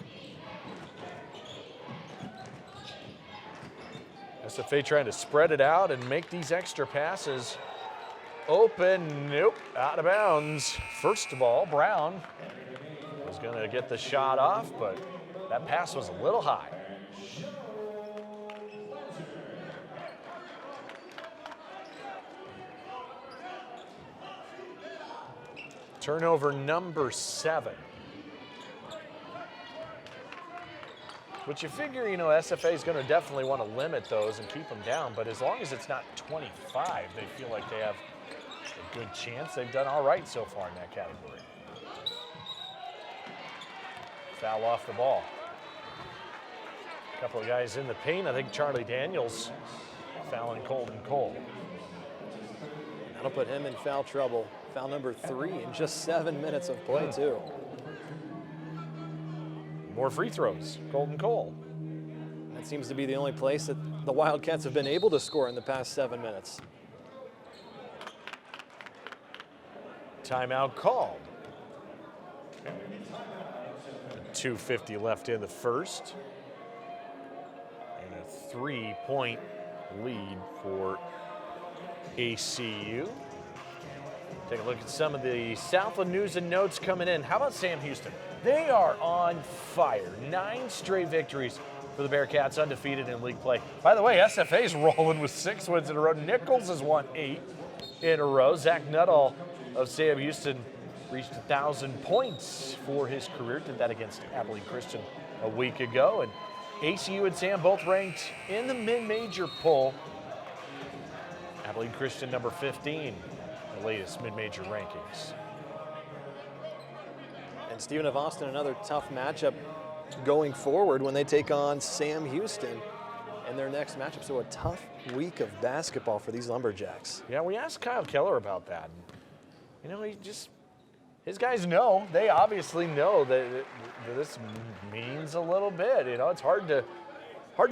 SFA trying to spread it out and make these extra passes. Open, nope, out of bounds. First of all, Brown was gonna get the shot off, but that pass was a little high. Turnover number 7. Which you figure, you know, SFA is going to definitely want to limit those and keep them down, but as long as it's not 25, they feel like they have a good chance. They've done all right so far in that category. Foul off the ball. A couple of guys in the paint. I think Charlie Daniels fouling Colton Cole. That'll put him in foul trouble. Foul number 3 in just 7 minutes of play, too. More free throws, Colton Cole. That seems to be the only place that the Wildcats have been able to score in the past 7 minutes. Timeout called. 2:50 left in the first. And a 3-point lead for ACU. Take a look at some of the Southland news and notes coming in. How about Sam Houston? They are on fire. 9 straight victories for the Bearcats, undefeated in league play. By the way, SFA's rolling with 6 wins in a row. Nichols has won 8 in a row. Zach Nuttall of Sam Houston reached 1,000 points for his career. Did that against Abilene Christian a week ago. And ACU and Sam both ranked in the mid-major poll. Abilene Christian number 15, the latest mid-major rankings. And Stephen F. Austin, another tough matchup going forward when they take on Sam Houston in their next matchup. So a tough week of basketball for these Lumberjacks. Yeah, we asked Kyle Keller about that. You know, his guys know. They obviously know that this means a little bit. You know, it's hard to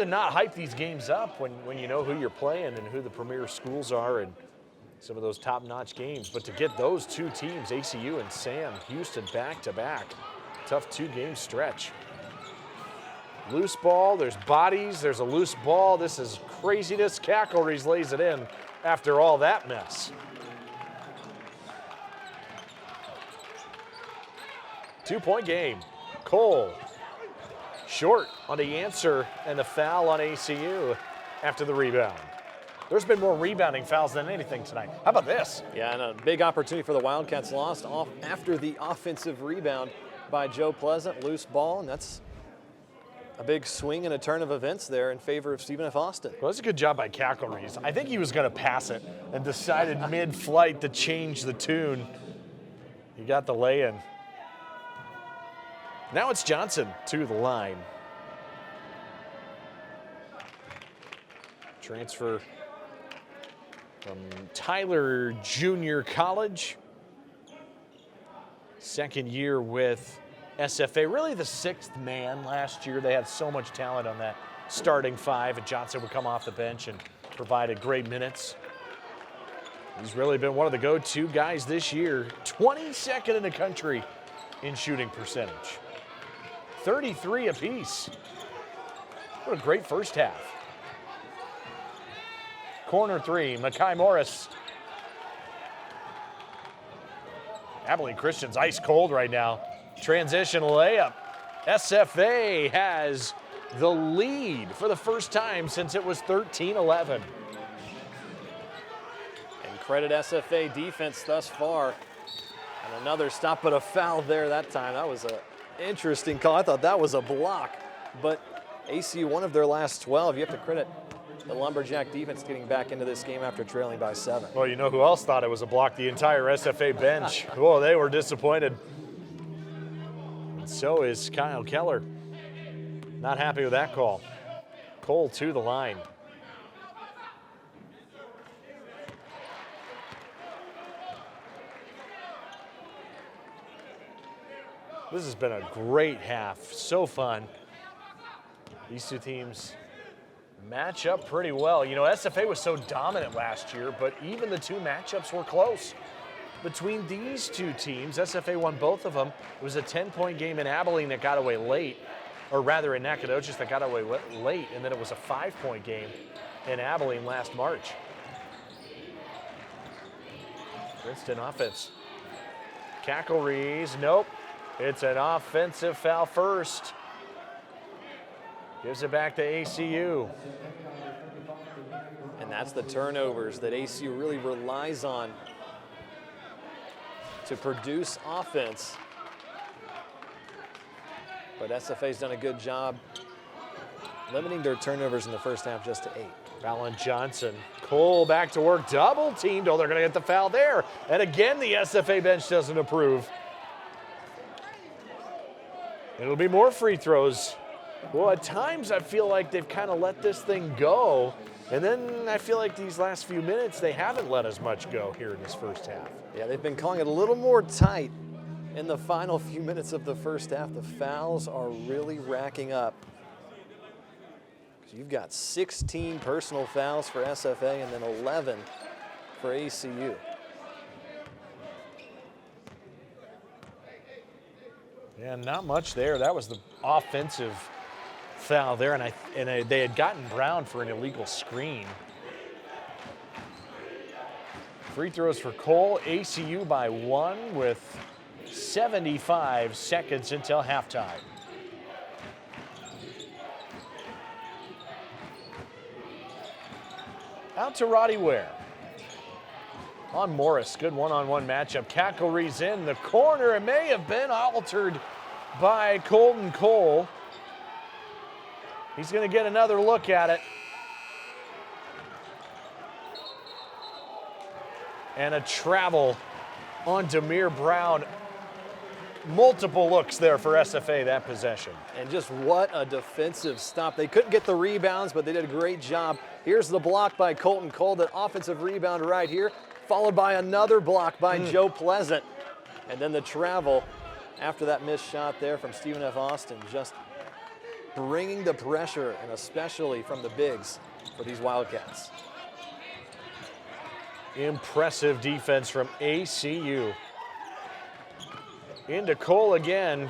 not hype these games up when you know who you're playing and who the premier schools are and some of those top-notch games. But to get those two teams, ACU and Sam Houston, back-to-back, tough two-game stretch. Loose ball, there's bodies, there's a loose ball. This is craziness. Cackleries lays it in after all that mess. Two-point game. Cole, short on the answer and the foul on ACU after the rebound. There's been more rebounding fouls than anything tonight. How about this? Yeah, and a big opportunity for the Wildcats, lost off after the offensive rebound by Joe Pleasant. Loose ball, and that's a big swing and a turn of events there in favor of Stephen F. Austin. Well, that's a good job by Cackleries. I think he was going to pass it and decided mid-flight to change the tune. He got the lay-in. Now it's Johnson to the line. Transfer from Tyler Junior College. Second year with SFA, really the sixth man last year. They had so much talent on that starting five, and Johnson would come off the bench and provided great minutes. He's really been one of the go-to guys this year. 22nd in the country in shooting percentage. 33 apiece. What a great first half. Corner three, Makai Morris. Abilene Christian's ice cold right now. Transition layup. SFA has the lead for the first time since it was 13-11. And credit SFA defense thus far. And another stop, but a foul there that time. That was an interesting call. I thought that was a block, but ACU, one of their last 12. You have to credit the Lumberjack defense getting back into this game after trailing by 7. Well, you know who else thought it was a block? The entire SFA bench. Whoa, they were disappointed. And so is Kyle Keller. Not happy with that call. Cole to the line. This has been a great half. So fun. These two teams match up pretty well. You know, SFA was so dominant last year, but even the two matchups were close. Between these two teams, SFA won both of them. It was a 10-point game in Abilene that got away late, or rather in Nacogdoches that got away late, and then it was a 5-point game in Abilene last March. Princeton offense. Cackleries, nope. It's an offensive foul first. Gives it back to ACU. And that's the turnovers that ACU really relies on to produce offense. But SFA's done a good job limiting their turnovers in the first half just to 8. Fallon Johnson. Cole back to work, double teamed. Oh, they're going to get the foul there. And again, the SFA bench doesn't approve. It'll be more free throws. Well, at times I feel like they've kind of let this thing go. And then I feel like these last few minutes, they haven't let as much go here in this first half. Yeah, they've been calling it a little more tight in the final few minutes of the first half. The fouls are really racking up. You've got 16 personal fouls for SFA and then 11 for ACU. Yeah, not much there. That was the offensive foul there, and they had gotten Brown for an illegal screen. Free throws for Cole, ACU by 1 with 75 seconds until halftime. Out to Roddy Ware. On Morris, good one-on-one matchup. Cackleries in the corner. It may have been altered by Colton Cole. He's going to get another look at it. And a travel on Demir Brown. Multiple looks there for SFA that possession. And just what a defensive stop. They couldn't get the rebounds, but they did a great job. Here's the block by Colton Cole, that offensive rebound right here, followed by another block by Joe Pleasant. And then the travel after that missed shot there from Stephen F. Austin, just bringing the pressure, and especially from the bigs for these Wildcats. Impressive defense from ACU. Into Cole again,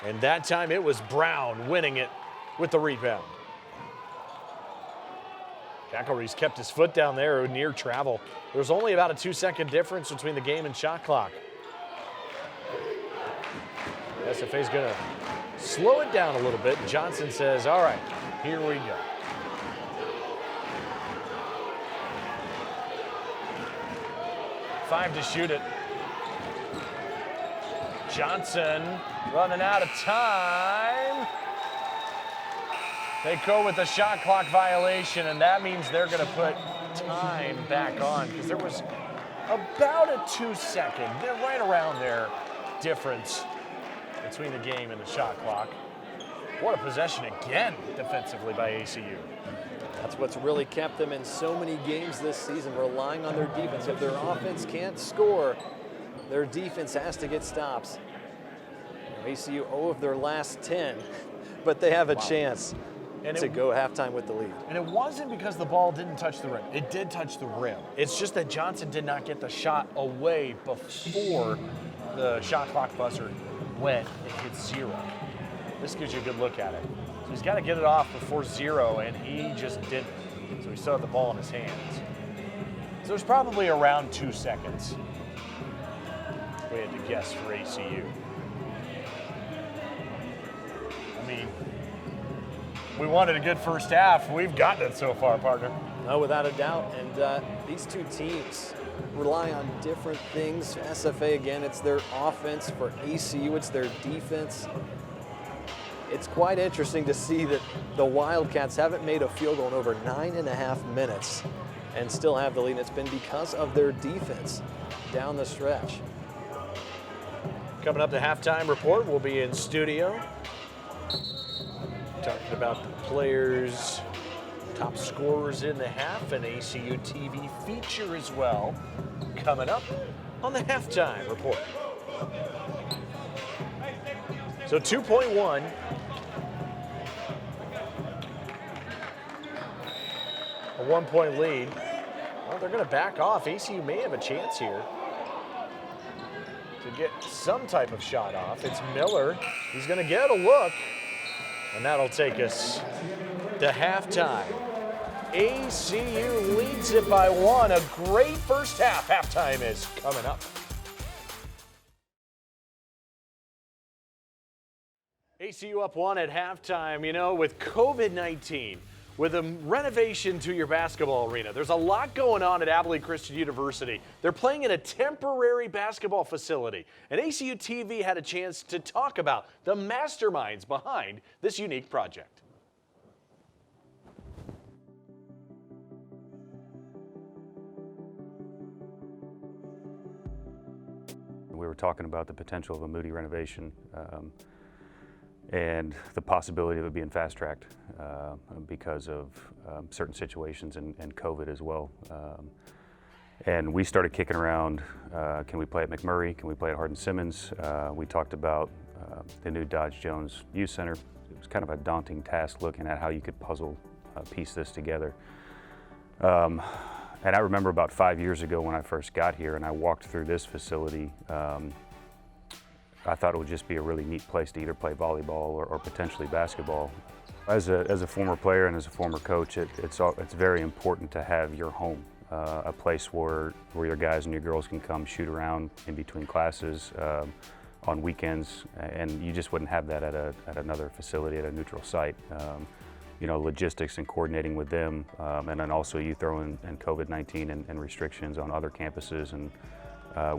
and that time it was Brown winning it with the rebound. McElrea's kept his foot down there near travel. There's only about a 2-second difference between the game and shot clock. SFA's gonna slow it down a little bit. Johnson says, all right, here we go. Five to shoot it. Johnson running out of time. They go with the shot clock violation, and that means they're going to put time back on, because there was about a 2-second, they're right around there, difference between the game and the shot clock. What a possession again defensively by ACU. That's what's really kept them in so many games this season, relying on their defense. If their offense can't score, their defense has to get stops. ACU 0 of their last 10, but they have a chance to go halftime with the lead. And it wasn't because the ball didn't touch the rim. It did touch the rim. It's just that Johnson did not get the shot away before the shot clock buzzer went and hit 0. This gives you a good look at it. So he's got to get it off before 0, and he just didn't. So he still had the ball in his hands. So there's probably around 2 seconds. We had to guess for ACU. I mean, we wanted a good first half. We've gotten it so far, partner. No, without a doubt. And these two teams rely on different things. SFA, again, it's their offense. For ACU, it's their defense. It's quite interesting to see that the Wildcats haven't made a field goal in over 9.5 minutes and still have the lead. And it's been because of their defense down the stretch. Coming up, the halftime report. We'll be in studio talking about the players, top scorers in the half, and ACU TV feature as well, coming up on the halftime report. So 2.1. A 1-point lead. Well, they're going to back off. ACU may have a chance here to get some type of shot off. It's Miller. He's going to get a look, and that'll take us to halftime. ACU leads it by 1. A great first half. Halftime is coming up. ACU up 1 at halftime. You know, with COVID-19, with a renovation to your basketball arena, there's a lot going on at Abilene Christian University. They're playing in a temporary basketball facility, and ACU TV had a chance to talk about the masterminds behind this unique project. We were talking about the potential of a Moody renovation and the possibility of it being fast-tracked because of certain situations and COVID as well. And we started kicking around, can we play at McMurray? Can we play at Hardin-Simmons? We talked about the new Dodge Jones Youth Center. It was kind of a daunting task looking at how you could piece this together. And I remember about 5 years ago when I first got here and I walked through this facility, I thought it would just be a really neat place to either play volleyball or potentially basketball. As a former player and as a former coach, it's very important to have your home, a place where your guys and your girls can come shoot around in between classes on weekends, and you just wouldn't have that at another facility, at a neutral site. You know, logistics and coordinating with them, and then also you throw in COVID-19 and restrictions on other campuses and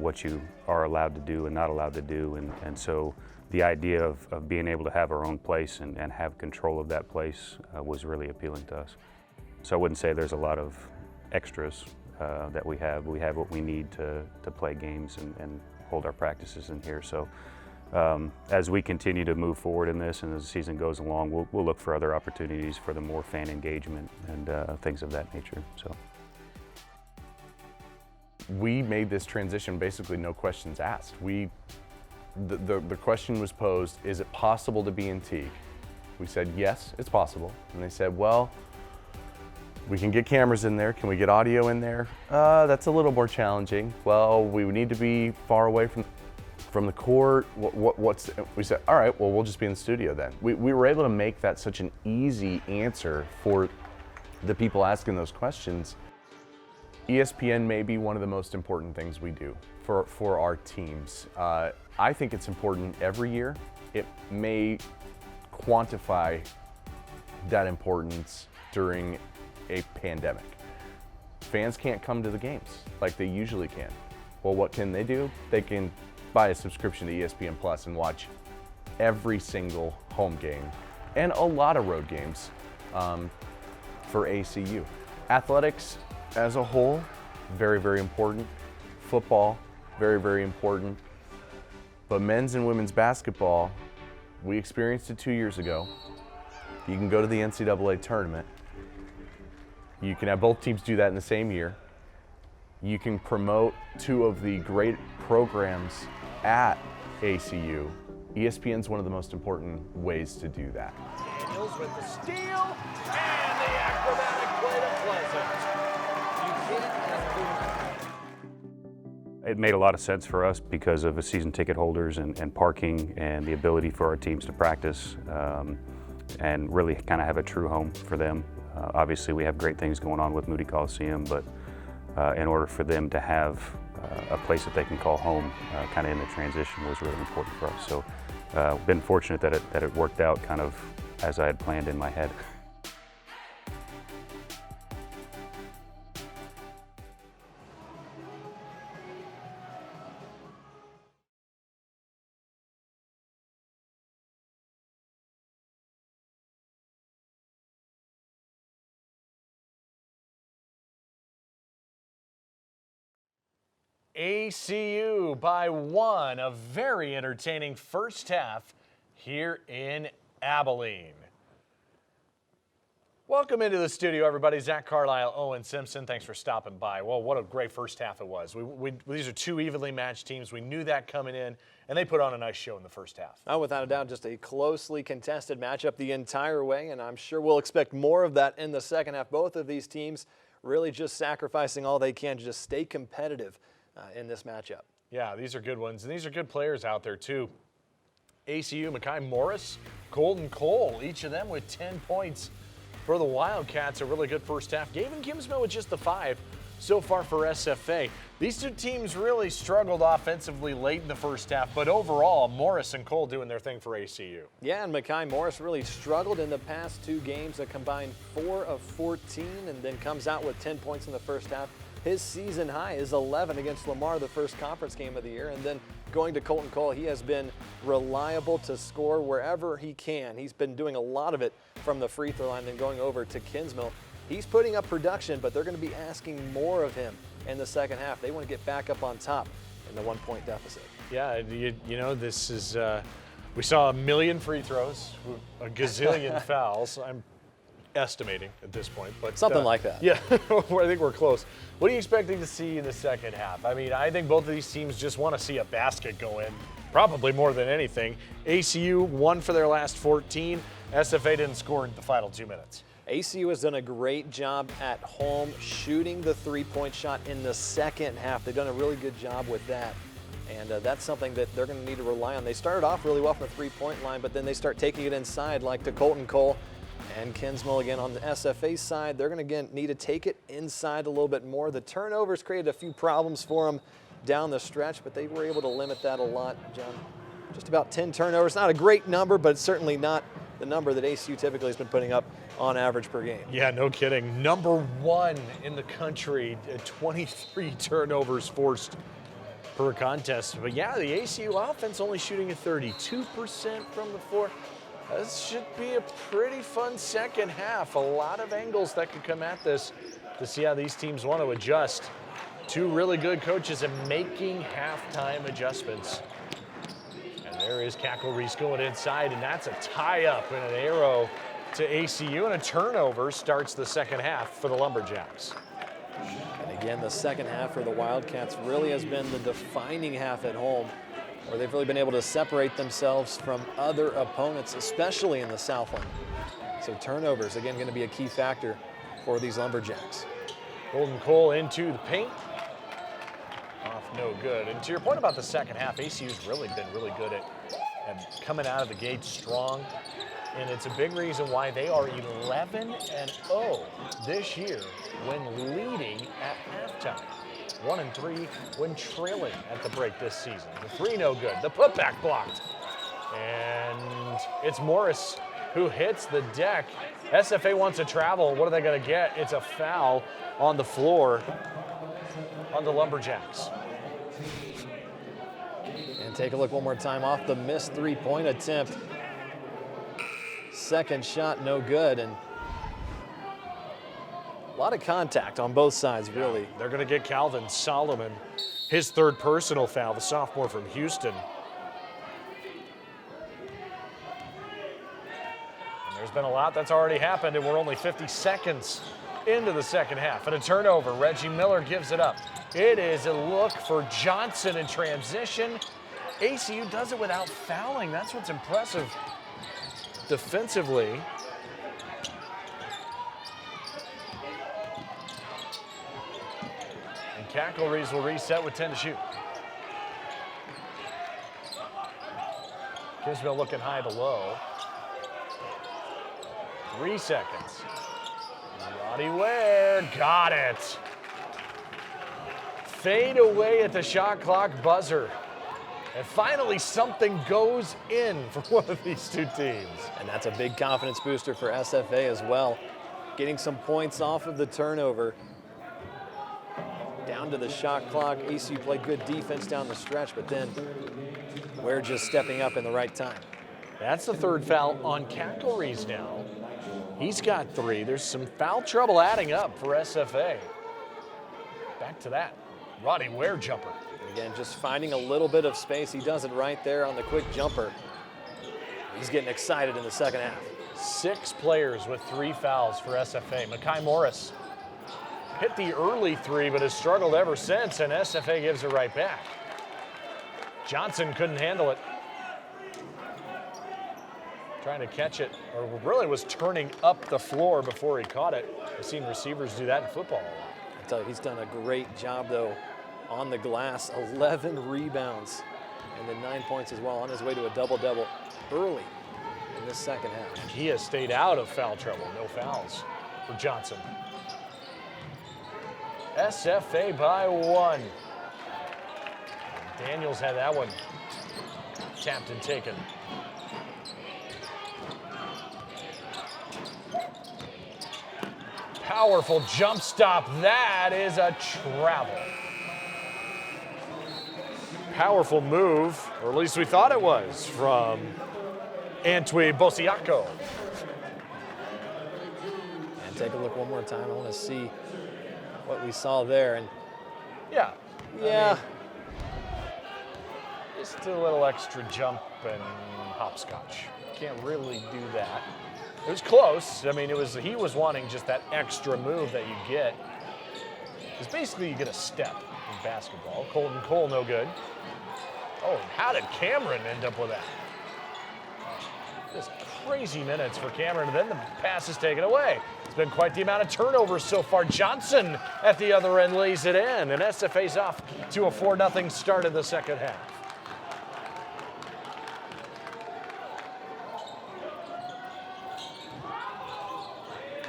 what you are allowed to do and not allowed to do. And so the idea of being able to have our own place and have control of that place was really appealing to us. So I wouldn't say there's a lot of extras that we have. We have what we need to play games and hold our practices in here. So as we continue to move forward in this and as the season goes along, we'll look for other opportunities for the more fan engagement and things of that nature. So we made this transition basically no questions asked. The question was posed, is it possible to be in TEAGUE? We said, yes, it's possible. And they said, well, we can get cameras in there. Can we get audio in there? That's a little more challenging. Well, we would need to be far away from the court. We said, all right, well, we'll just be in the studio then. We were able to make that such an easy answer for the people asking those questions. ESPN may be one of the most important things we do for our teams. I think it's important every year. It may quantify that importance during a pandemic. Fans can't come to the games like they usually can. Well, what can they do? They can buy a subscription to ESPN Plus and watch every single home game and a lot of road games for ACU. Athletics as a whole, very, very important. Football, very, very important. But men's and women's basketball, we experienced it 2 years ago. You can go to the NCAA tournament. You can have both teams do that in the same year. You can promote two of the great programs at ACU. ESPN's one of the most important ways to do that. Daniels with the steal and the acrobatic play to Pleasant. It made a lot of sense for us because of the season ticket holders and parking and the ability for our teams to practice and really kind of have a true home for them. Obviously, we have great things going on with Moody Coliseum, but in order for them to have a place that they can call home kind of in the transition was really important for us. So been fortunate that it worked out kind of as I had planned in my head. ACU by 1, a very entertaining first half here in Abilene. Welcome into the studio, everybody. Zach Carlisle, Owen Simpson, thanks for stopping by. Well, what a great first half it was. These are two evenly matched teams. We knew that coming in, and they put on a nice show in the first half. Oh, without a doubt, just a closely contested matchup the entire way, and I'm sure we'll expect more of that in the second half. Both of these teams really just sacrificing all they can to just stay competitive in this matchup. Yeah, these are good ones, and these are good players out there too. ACU, Mekhi Morris, Colton Cole, each of them with 10 points for the Wildcats. A really good first half. Gavin Kinsmill with just the 5 so far for SFA. These two teams really struggled offensively late in the first half, but overall, Morris and Cole doing their thing for ACU. Yeah, and Mekhi Morris really struggled in the past 2 games, a combined 4 of 14, and then comes out with 10 points in the first half. His season high is 11 against Lamar, the first conference game of the year. And then going to Colton Cole, he has been reliable to score wherever he can. He's been doing a lot of it from the free throw line, then going over to Kinsmill. He's putting up production, but they're going to be asking more of him in the second half. They want to get back up on top in the 1-point deficit. Yeah, you know, this is, we saw a million free throws, a gazillion fouls. I'm estimating at this point, but something like that. Yeah, I think we're close. What are you expecting to see in the second half? I mean, I think both of these teams just want to see a basket go in, probably more than anything. ACU won for their last 14. SFA didn't score in the final 2 minutes. ACU has done a great job at home shooting the three-point shot in the second half. They've done a really good job with that. And that's something that they're going to need to rely on. They started off really well from the three-point line, but then they start taking it inside, like to Colton Cole and Kinsmill again on the SFA side. They're going to again need to take it inside a little bit more. The turnovers created a few problems for them down the stretch, but they were able to limit that a lot, John. Just about 10 turnovers. Not a great number, but certainly not the number that ACU typically has been putting up on average per game. Yeah, no kidding. Number 1 in the country, 23 turnovers forced per contest. But yeah, the ACU offense only shooting at 32% from the floor. This should be a pretty fun second half. A lot of angles that could come at this to see how these teams want to adjust. Two really good coaches and making halftime adjustments. And there is Cackle-Reese going inside, and that's a tie-up and an arrow to ACU, and a turnover starts the second half for the Lumberjacks. And again, the second half for the Wildcats really has been the defining half at home, where they've really been able to separate themselves from other opponents, especially in the Southland. So turnovers, again, going to be a key factor for these Lumberjacks. Golden Cole into the paint. Off no good. And to your point about the second half, ACU's really been really good at coming out of the gate strong. And it's a big reason why they are 11-0 this year when leading at halftime. 1-3 when trailing at the break this season. The three no good. The putback blocked. And it's Morris who hits the deck. SFA wants to travel. What are they going to get? It's a foul on the floor on the Lumberjacks. And take a look one more time off the missed three-point attempt. Second shot, no good, and a lot of contact on both sides, really. They're going to get Calvin Solomon his third personal foul, the sophomore from Houston. And there's been a lot that's already happened, and we're only 50 seconds into the second half. And a turnover, Reggie Miller gives it up. It is a look for Johnson in transition. ACU does it without fouling. That's what's impressive defensively. And Cackle-Reese will reset with 10 to shoot. Kingsville looking high to low. 3 seconds. Roddy Ware got it. Fade away at the shot clock buzzer. And finally, something goes in for one of these two teams. And that's a big confidence booster for SFA as well. Getting some points off of the turnover. Down to the shot clock. ACU played good defense down the stretch, but then we're just stepping up in the right time. That's the third foul on Cackle-Reese now. He's got 3. There's some foul trouble adding up for SFA. Back to that. Roddy Ware jumper. Again, just finding a little bit of space. He does it right there on the quick jumper. He's getting excited in the second half. 6 players with 3 fouls for SFA. Makai Morris hit the early 3, but has struggled ever since, and SFA gives it right back. Johnson couldn't handle it. Trying to catch it, or really was turning up the floor before he caught it. I've seen receivers do that in football a lot. I tell you, he's done a great job, though, on the glass. 11 rebounds and then 9 points as well, on his way to a double-double early in this second half. And he has stayed out of foul trouble. No fouls for Johnson. SFA by 1. Daniels had that one tapped and taken. Powerful jump stop. That is a travel. Powerful move, or at least we thought it was, from Antwi Bosiako. And take a look one more time. I want to see what we saw there. And yeah. I mean, just a little extra jump and hopscotch. Can't really do that. It was close. I mean, he was wanting just that extra move that you get. Because basically you get a step in basketball. Colton Cole, no good. Oh, how did Cameron end up with that? Just crazy minutes for Cameron, and then the pass is taken away. It's been quite the amount of turnovers so far. Johnson at the other end lays it in, and SFA's off to a 4-0 start of the second half.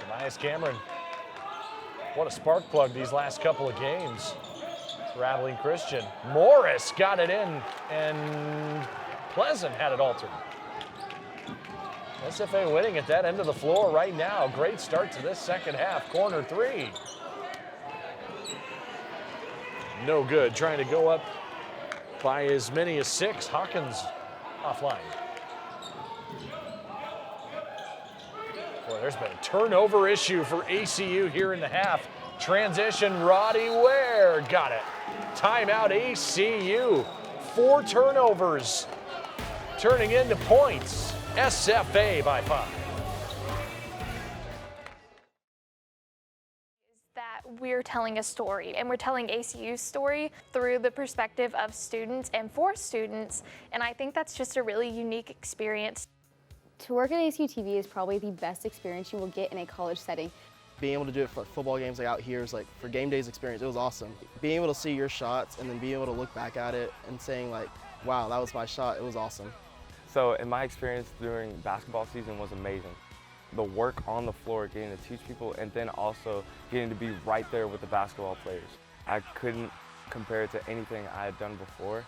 Tobias Cameron, what a spark plug these last couple of games for Abilene Christian. Morris got it in, and Pleasant had it altered. SFA winning at that end of the floor right now. Great start to this second half. Corner 3. No good. Trying to go up by as many as 6. Hawkins offline. Boy, there's been a turnover issue for ACU here in the half. Transition, Roddy Ware got it. Timeout ACU. 4 turnovers turning into points. SFA by 5. That we're telling a story, and we're telling ACU's story through the perspective of students and for students, and I think that's just a really unique experience. To work at ACU TV is probably the best experience you will get in a college setting. Being able to do it for like football games like out here is like for game days experience, it was awesome. Being able to see your shots and then being able to look back at it and saying like, wow, that was my shot, it was awesome. So in my experience during basketball season was amazing. The work on the floor, getting to teach people, and then also getting to be right there with the basketball players. I couldn't compare it to anything I had done before.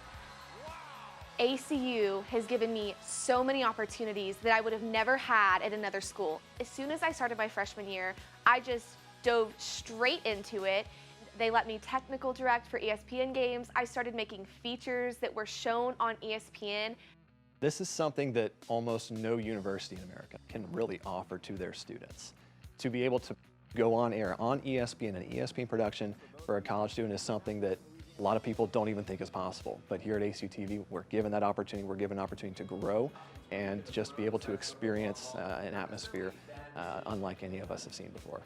ACU has given me so many opportunities that I would have never had at another school. As soon as I started my freshman year, I just dove straight into it. They let me technical direct for ESPN games. I started making features that were shown on ESPN. This is something that almost no university in America can really offer to their students. To be able to go on air on ESPN and ESPN production for a college student is something that a lot of people don't even think is possible. But here at ACU TV, we're given that opportunity. We're given an opportunity to grow and just be able to experience an atmosphere unlike any of us have seen before.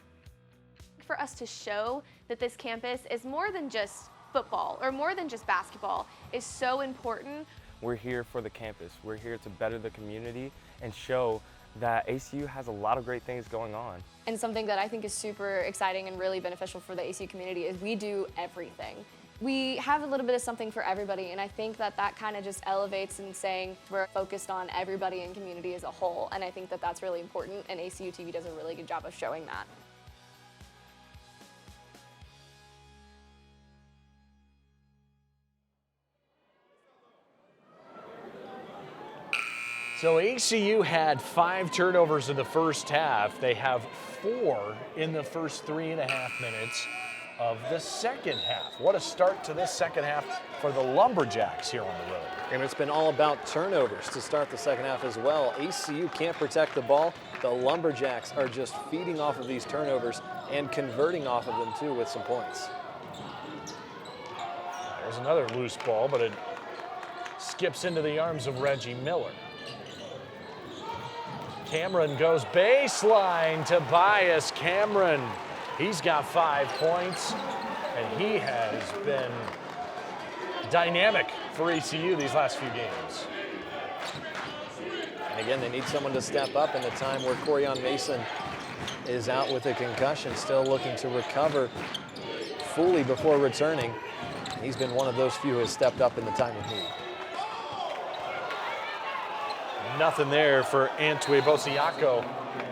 For us to show that this campus is more than just football or more than just basketball is so important. We're here for the campus. We're here to better the community and show that ACU has a lot of great things going on. And something that I think is super exciting and really beneficial for the ACU community is we do everything. We have a little bit of something for everybody, and I think that that kind of just elevates in saying we're focused on everybody in community as a whole, and I think that that's really important, and ACU TV does a really good job of showing that. So ACU had 5 turnovers in the first half. They have 4 in the first 3.5 minutes of the second half. What a start to this second half for the Lumberjacks here on the road. And it's been all about turnovers to start the second half as well. ACU can't protect the ball. The Lumberjacks are just feeding off of these turnovers and converting off of them too with some points. There's another loose ball, but it skips into the arms of Reggie Miller. Cameron goes baseline to Tobias Cameron. He's got 5 points, and he has been dynamic for ACU these last few games. And again, they need someone to step up in the time where Corian Mason is out with a concussion, still looking to recover fully before returning. He's been one of those few who has stepped up in the time of need. Nothing there for Antwi Bosiaco.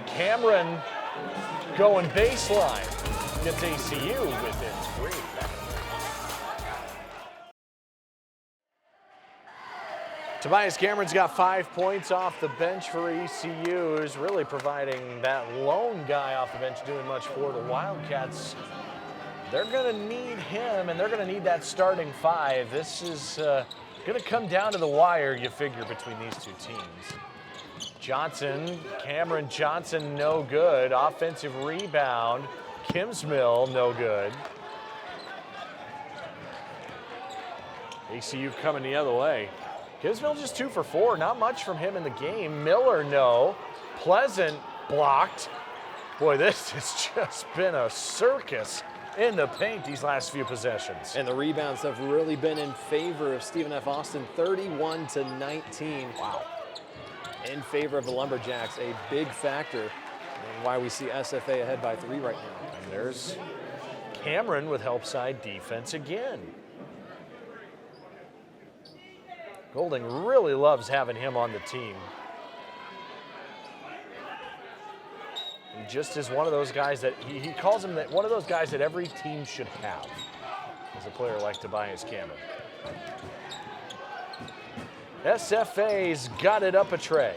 Cameron going baseline. Gets ACU within 3. Tobias Cameron's got 5 points off the bench for ECU, who's really providing that lone guy off the bench doing much for the Wildcats. They're going to need him, and they're going to need that starting 5. This is going to come down to the wire, you figure, between these two teams. Johnson, Cameron Johnson, no good. Offensive rebound. Kinsmill, no good. ACU coming the other way. Kinsmill just 2 for 4. Not much from him in the game. Miller, no. Pleasant blocked. Boy, this has just been a circus in the paint these last few possessions. And the rebounds have really been in favor of Stephen F. Austin, 31-19. Wow. In favor of the Lumberjacks, a big factor in why we see SFA ahead by 3 right now. And there's Cameron with help side defense again. Golding really loves having him on the team. He just is one of those guys that he calls him that one of those guys that every team should have as a player like Tobias Cameron. SFA's got it up a tray.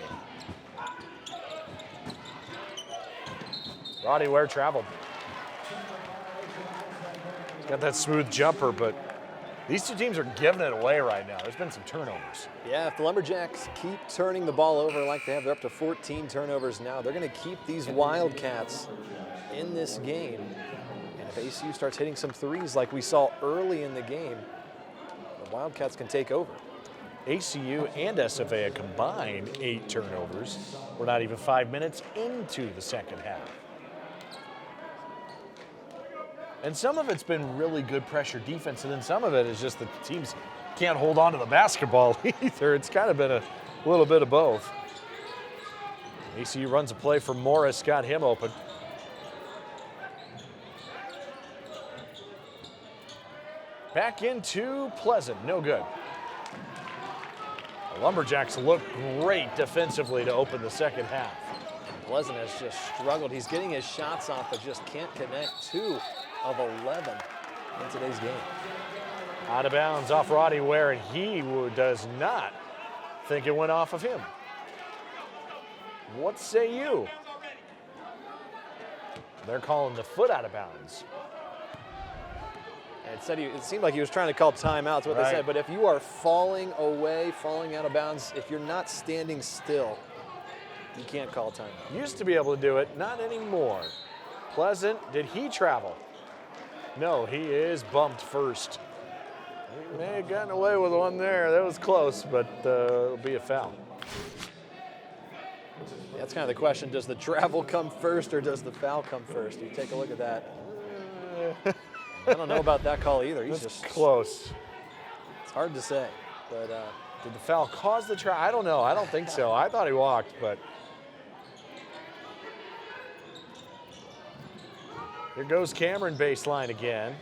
Roddy Ware traveled. He's got that smooth jumper, but These two teams are giving it away right now. There's been some turnovers. Yeah, if the Lumberjacks keep turning the ball over like they have, they're up to 14 turnovers now. They're going to keep these Wildcats in this game. And if ACU starts hitting some threes like we saw early in the game, the Wildcats can take over. ACU and SFA a combined 8 turnovers. We're not even 5 minutes into the second half. And some of it's been really good pressure defense, and then some of it is just the teams can't hold on to the basketball either. It's kind of been a little bit of both. ACU runs a play for Morris, got him open. Back into Pleasant, no good. The Lumberjacks look great defensively to open the second half. Pleasant has just struggled. He's getting his shots off, but just can't connect. 2 of 11 in today's game. Out of bounds off Roddy Ware, and he does not think it went off of him. What say you? They're calling the foot out of bounds. It seemed like he was trying to call timeouts, what they said, but if you are falling away, falling out of bounds, if you're not standing still, you can't call timeout. Used to be able to do it, not anymore. Pleasant, did he travel? No, he is bumped first. He may have gotten away with one there. That was close, but it'll be a foul. That's kind of the question. Does the travel come first or does the foul come first? You take a look at that. I don't know about that call either. He's just close. It's hard to say, but did the foul cause the travel? I don't know. I don't think so. I thought he walked, but here goes Cameron baseline again.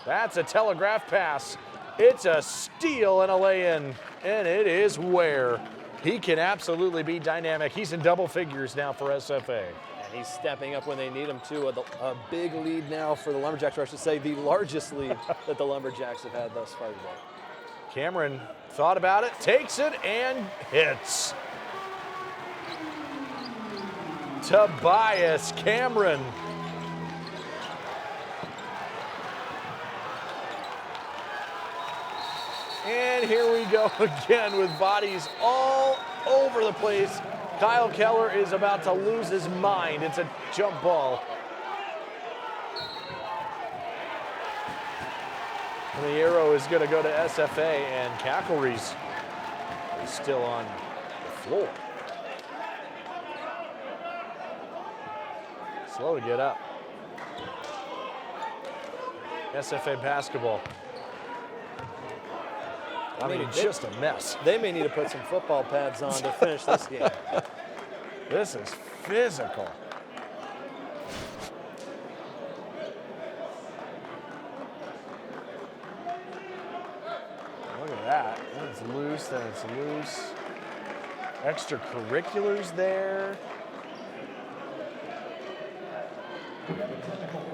That's a telegraph pass. It's a steal and a lay-in, and it is Ware. He can absolutely be dynamic. He's in double figures now for SFA. And he's stepping up when they need him to. A big lead now for the Lumberjacks, or I should say the largest lead that the Lumberjacks have had thus far today. Cameron thought about it, takes it, and hits. Tobias Cameron. And here we go again with bodies all over the place. Kyle Keller is about to lose his mind. It's a jump ball. And the arrow is going to go to SFA, and Cackleries is still on the floor. Slow to get up. SFA basketball. I mean, just a mess. They may need to put some football pads on to finish this game. This is physical. Look at that. That's loose, then it's loose. Extracurriculars there.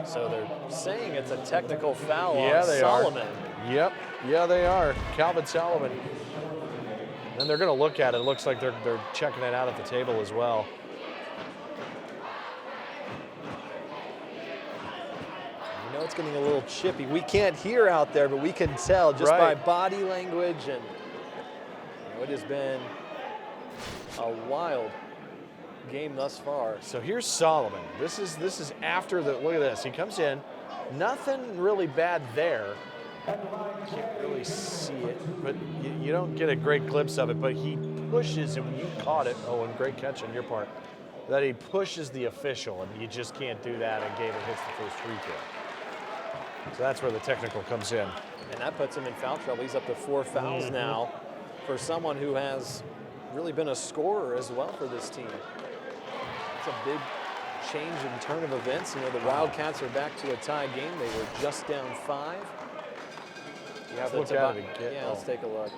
So they're saying it's a technical foul on Solomon. Yep, yeah, they are. Calvin Solomon. And they're going to look at it. It looks like they're checking it out at the table as well. You know it's getting a little chippy. We can't hear out there, but we can tell just by body language. And it has been a wild game thus far. So here's Solomon. This is after the, look at this. He comes in, nothing really bad there. Can't really see it, but you don't get a great glimpse of it, but he pushes, and you caught it, Owen, great catch on your part, that he pushes the official, and you just can't do that in a game that hits the first free throw. So that's where the technical comes in. And that puts him in foul trouble. He's up to 4 fouls now for someone who has really been a scorer as well for this team. It's a big change in turn of events. You know, the Wildcats are back to a tie game. They were just down 5. You have Let's look at it again. Yeah, let's take a look.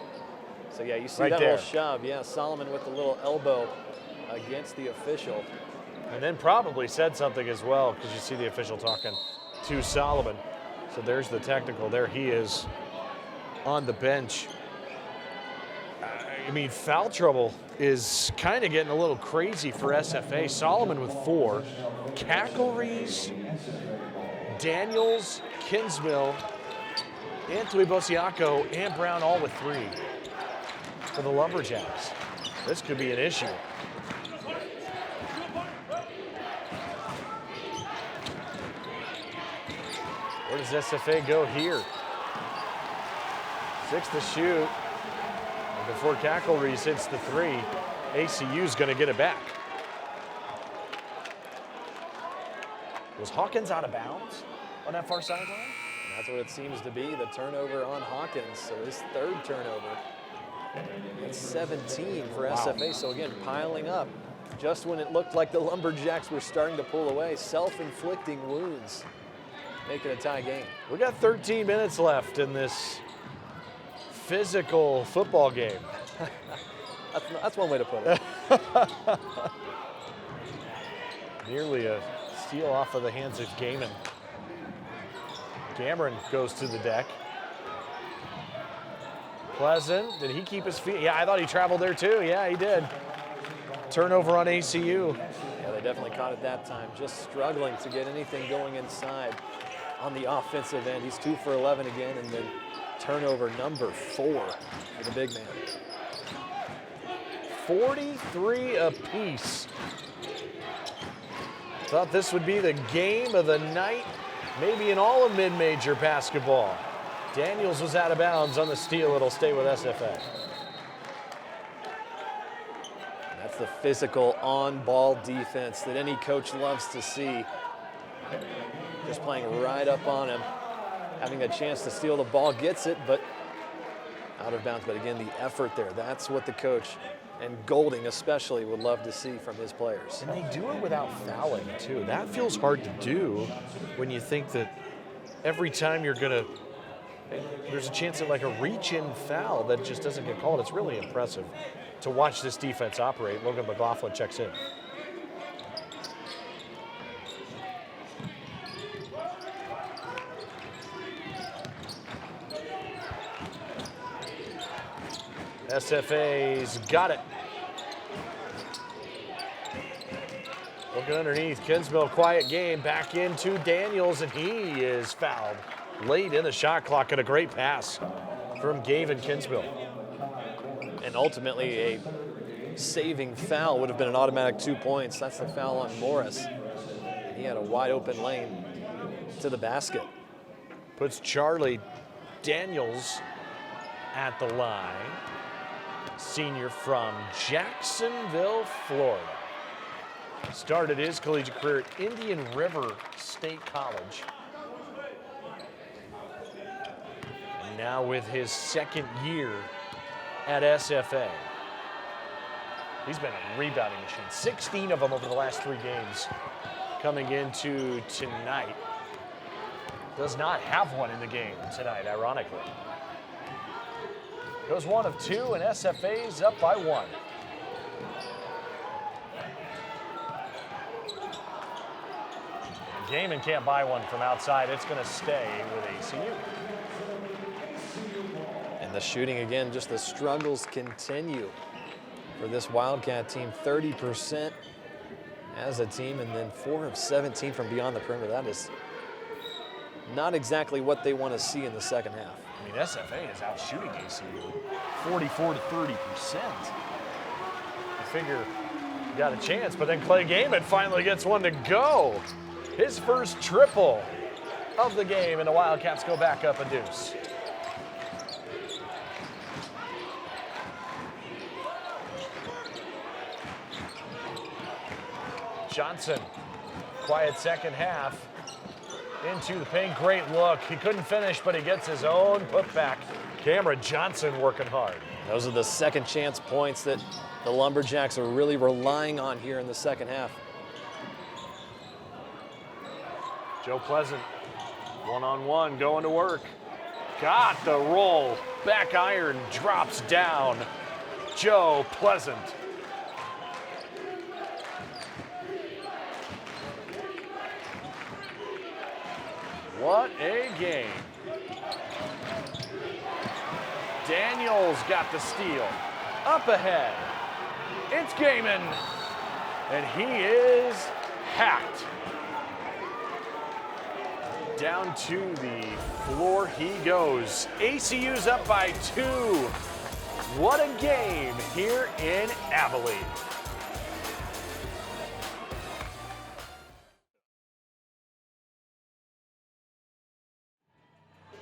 So yeah, you see Right that there. little shove. Yeah, Solomon with the little elbow against the official. And then probably said something as well, because you see the official talking to Solomon. So there's the technical. There he is on the bench. I mean, foul trouble is kind of getting a little crazy for SFA. Solomon with 4. Cackleries, Daniels, Kinsmill, Anthony Bosiaco and Brown all with 3 for the Lumberjacks. This could be an issue. Where does SFA go here? 6 to shoot. And before Cackleries hits the 3, ACU's going to get it back. Was Hawkins out of bounds on that far sideline? That's what it seems to be, the turnover on Hawkins. So his 3rd turnover. That's 17 for SFA. So again, piling up just when it looked like the Lumberjacks were starting to pull away. Self-inflicting wounds, making a tie game. We got 13 minutes left in this physical football game. That's one way to put it. Nearly a steal off of the hands of Gaiman. Cameron goes to the deck. Pleasant, did he keep his feet? Yeah, I thought he traveled there too. Yeah, he did. Turnover on ACU. Yeah, they definitely caught it that time. Just struggling to get anything going inside on the offensive end. He's 2 for 11 again, and then turnover number 4 for the big man. 43 apiece. Thought this would be the game of the night, maybe in all of mid-major basketball. Daniels was out of bounds on the steal. It'll stay with SFA. That's the physical on-ball defense that any coach loves to see. Just playing right up on him, having a chance to steal the ball, gets it, but out of bounds. But again, the effort there, that's what the coach and Golding especially would love to see from his players. And they do it without fouling too. That feels hard to do when you think that every time you're gonna, there's a chance at like a reach-in foul that just doesn't get called. It's really impressive to watch this defense operate. Logan McLaughlin checks in. SFA's got it. Looking underneath, Kinsmill, quiet game, back into Daniels, and he is fouled late in the shot clock, and a great pass from Gavin Kinsmill. And ultimately a saving foul would have been an automatic 2 points. That's the foul on Morris. He had a wide open lane to the basket. Puts Charlie Daniels at the line. Senior from Jacksonville, Florida. Started his collegiate career at Indian River State College. And now with his 2nd year at SFA. He's been a rebounding machine. 16 of them over the last 3 games coming into tonight. Does not have one in the game tonight, ironically. Goes 1 of 2, and SFA's up by 1. Gaiman can't buy one from outside. It's going to stay with ACU. And the shooting again, just the struggles continue for this Wildcat team. 30% as a team, and then 4 of 17 from beyond the perimeter. That is not exactly what they want to see in the second half. I mean, SFA is out shooting ACU 44 to 30%. I figure you got a chance, but then Clay Gaiman finally gets one to go. His first triple of the game, and the Wildcats go back up a deuce. Johnson, quiet second half. Into the paint, great look. He couldn't finish, but he gets his own putback. Cameron Johnson working hard. Those are the second chance points that the Lumberjacks are really relying on here in the second half. Joe Pleasant, one-on-one, going to work. Got the roll. Back iron drops down. Joe Pleasant. What a game. Daniels got the steal. Up ahead. It's Gaiman. And he is hacked. Down to the floor he goes. ACU's up by 2. What a game here in Abilene.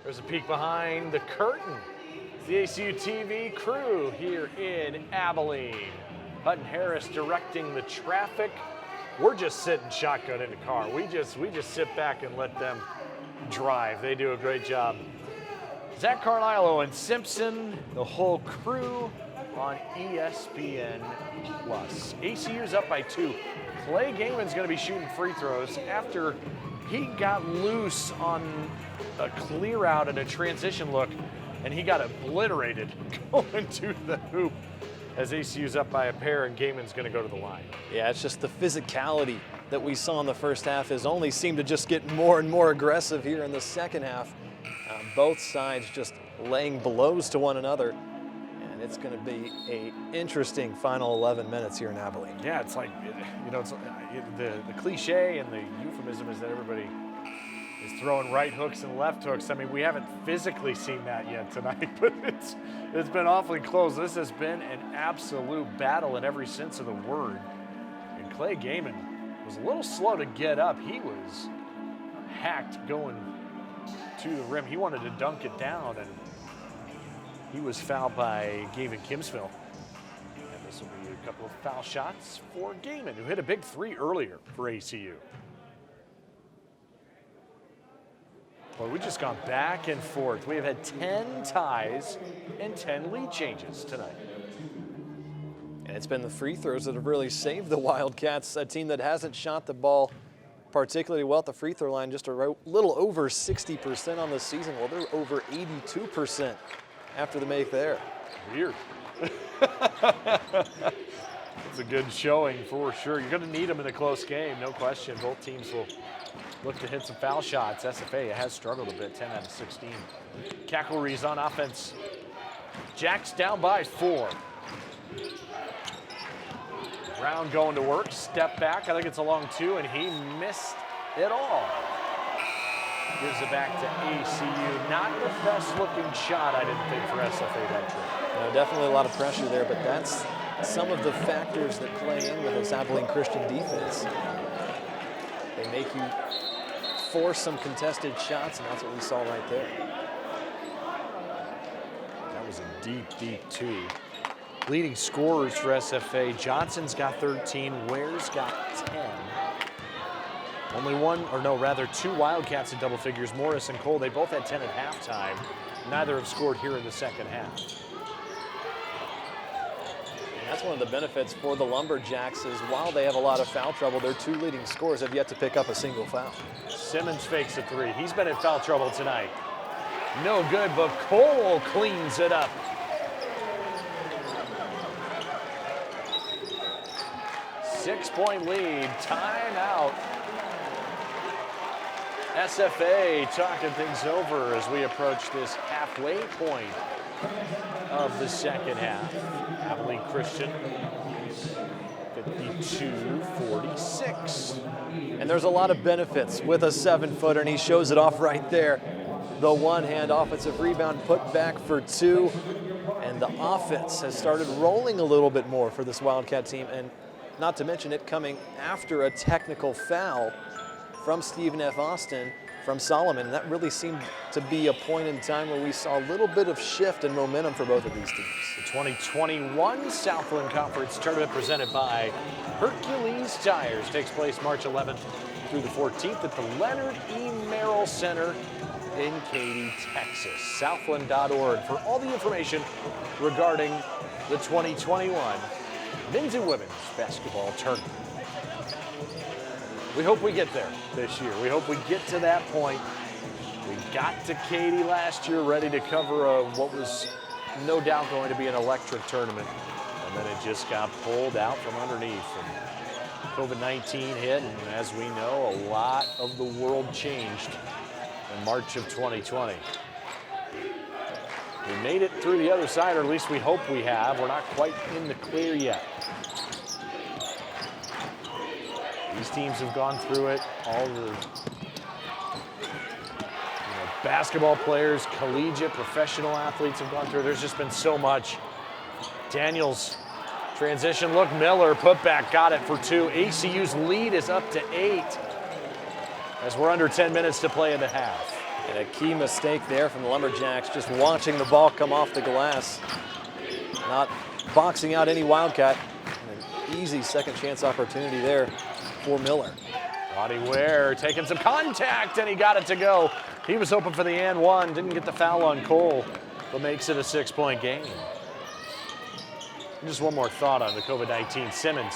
There's a peek behind the curtain. It's the ACU TV crew here in Abilene. Hutton Harris directing the traffic. We're just sitting shotgun in the car. We just sit back and let them drive. They do a great job. Zach Carlisle, Owen Simpson, the whole crew on ESPN+. ACU's up by 2. Clay Gaiman's going to be shooting free throws after he got loose on a clear out and a transition look, and he got obliterated going to the hoop as ACU's up by a pair and Gaiman's going to go to the line. Yeah, it's just the physicality that we saw in the first half has only seemed to just get more and more aggressive here in the second half. Both sides just laying blows to one another, and it's going to be an interesting final 11 minutes here in Abilene. Yeah, it's like, you know, it's the cliche and the euphemism is that everybody is throwing right hooks and left hooks. I mean, we haven't physically seen that yet tonight, but it's been awfully close. This has been an absolute battle in every sense of the word. And Clay Gaiman was a little slow to get up. He was hacked going to the rim. He wanted to dunk it down, and he was fouled by Gavin Kimsville. And this will be a couple of foul shots for Gaiman, who hit a big 3 earlier for ACU. Well, we've just gone back and forth. We have had 10 ties and 10 lead changes tonight. And it's been the free throws that have really saved the Wildcats, a team that hasn't shot the ball particularly well at the free throw line, just a little over 60% on the season. Well, they're over 82% after the make there. Weird. It's a good showing for sure. You're going to need them in a close game, no question. Both teams will look to hit some foul shots. SFA has struggled a bit, 10 out of 16. Cacklery's on offense. Jack's down by 4. Brown going to work, step back. I think it's a long 2, and he missed it all. Gives it back to ACU. Not the best looking shot, I didn't think, for SFA that trip. No, definitely a lot of pressure there, but that's some of the factors that play in with this Abilene Christian defense. They make you force some contested shots, and that's what we saw right there. That was a deep, deep 2. Leading scorers for SFA, Johnson's got 13, Ware's got 10. Only 2 Wildcats in double figures, Morris and Cole. They both had 10 at halftime. Neither have scored here in the second half. And that's one of the benefits for the Lumberjacks is while they have a lot of foul trouble, their 2 leading scorers have yet to pick up a single foul. Simmons fakes a 3. He's been in foul trouble tonight. No good, but Cole cleans it up. 6-point lead, timeout. SFA talking things over as we approach this halfway point of the second half. Abilene Christian, 52-46. And there's a lot of benefits with a 7-footer, and he shows it off right there. The one-hand offensive rebound put back for 2, and the offense has started rolling a little bit more for this Wildcat team, and not to mention it coming after a technical foul from Stephen F. Austin from Solomon. That really seemed to be a point in time where we saw a little bit of shift and momentum for both of these teams. The 2021 Southland Conference Tournament presented by Hercules Tires takes place March 11th through the 14th at the Leonard E. Merrill Center in Katy, Texas. Southland.org for all the information regarding the 2021 men's and women's basketball tournament. We hope we get there this year. We hope we get to that point. We got to Katy last year ready to cover what was no doubt going to be an electric tournament. And then it just got pulled out from underneath. And COVID-19 hit, and as we know, a lot of the world changed in March of 2020. We made it through the other side, or at least we hope we have. We're not quite in the clear yet. These teams have gone through it. All the basketball players, collegiate, professional athletes have gone through. There's just been so much. Daniels, transition look, Miller, put back, got it for 2. ACU's lead is up to 8 as we're under 10 minutes to play in the half. And a key mistake there from the Lumberjacks, just watching the ball come off the glass. Not boxing out any Wildcat. An easy second chance opportunity there for Miller. Roddy Ware taking some contact, and he got it to go. He was hoping for the and one, didn't get the foul on Cole, but makes it a 6-point game. Just one more thought on the COVID-19. Simmons,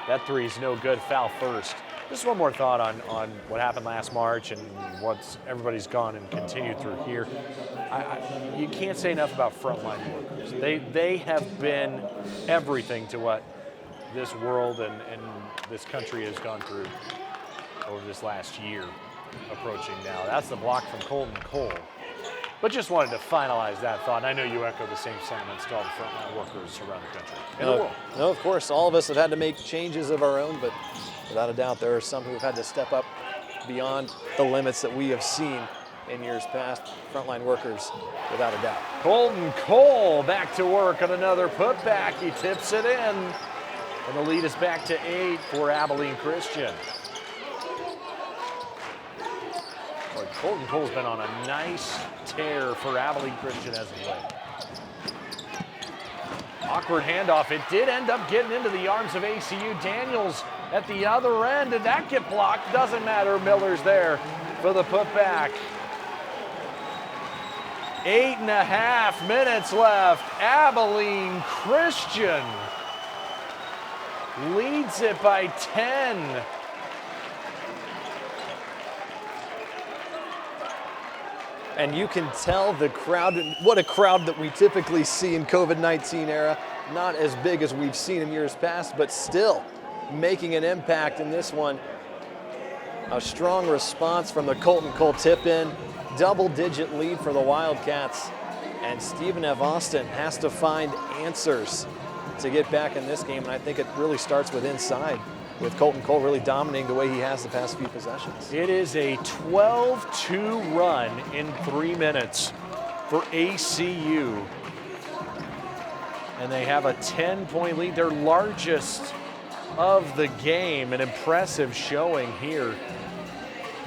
that three's no good, foul first. Just one more thought on what happened last March and what everybody's gone and continued through here. You can't say enough about frontline workers. They have been everything to what this world and this country has gone through over this last year approaching now. That's the block from Colton Cole. But just wanted to finalize that thought. And I know you echo the same sentiments to all the frontline workers around the country and the world. No, of course, all of us have had to make changes of our own, but without a doubt, there are some who have had to step up beyond the limits that we have seen in years past. Frontline workers, without a doubt. Colton Cole back to work on another putback. He tips it in. And the lead is back to 8 for Abilene Christian. Boy, Colton Cole's been on a nice tear for Abilene Christian as of late. Awkward handoff. It did end up getting into the arms of ACU. Daniels at the other end. Did that get blocked? Doesn't matter. Miller's there for the putback. 8.5 minutes left. Abilene Christian leads it by 10. And you can tell the crowd, what a crowd that we typically see in COVID-19 era. Not as big as we've seen in years past, but still making an impact in this one. A strong response from the Colton Cole tip-in. Double-digit lead for the Wildcats. And Stephen F. Austin has to find answers to get back in this game. And I think it really starts with inside, with Colton Cole really dominating the way he has the past few possessions. It is a 12-2 run in 3 minutes for ACU. And they have a 10-point lead, their largest of the game. An impressive showing here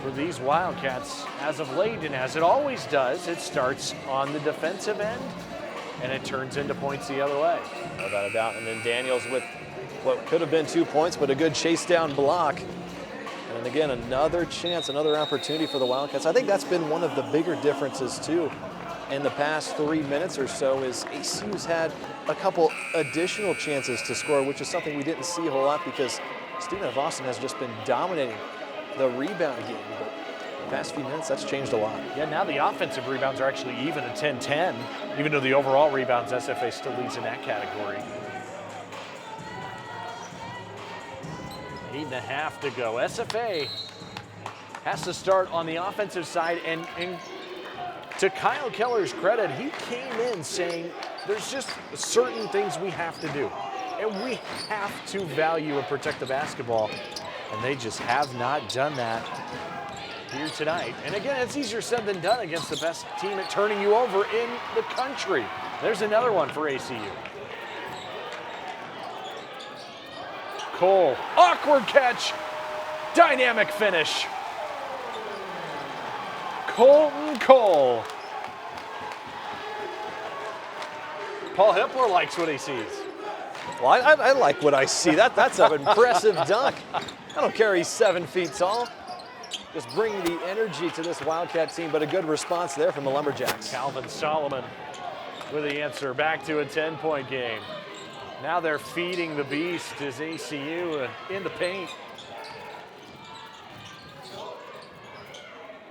for these Wildcats as of late. And as it always does, it starts on the defensive end and it turns into points the other way. Without a doubt. And then Daniels with what could have been 2 points, but a good chase down block. And then again, another chance, another opportunity for the Wildcats. I think that's been one of the bigger differences too in the past 3 minutes or so, is ACU's had a couple additional chances to score, which is something we didn't see a whole lot because Stephen F. Austin has just been dominating the rebound game. But the past few minutes, that's changed a lot. Yeah, now the offensive rebounds are actually even at 10-10, even though the overall rebounds, SFA still leads in that category. 8.5 to go. SFA has to start on the offensive side, and to Kyle Keller's credit, he came in saying there's just certain things we have to do, and we have to value and protect the basketball, and they just have not done that here tonight. And again, it's easier said than done against the best team at turning you over in the country. There's another one for ACU. Cole, awkward catch, dynamic finish. Colton Cole. Paul Hippler likes what he sees. Well, I like what I see. That's an impressive dunk. I don't care he's 7 feet tall. Just bringing the energy to this Wildcat team, but a good response there from the Lumberjacks. Calvin Solomon with the answer, back to a 10-point game. Now they're feeding the beast as ACU in the paint.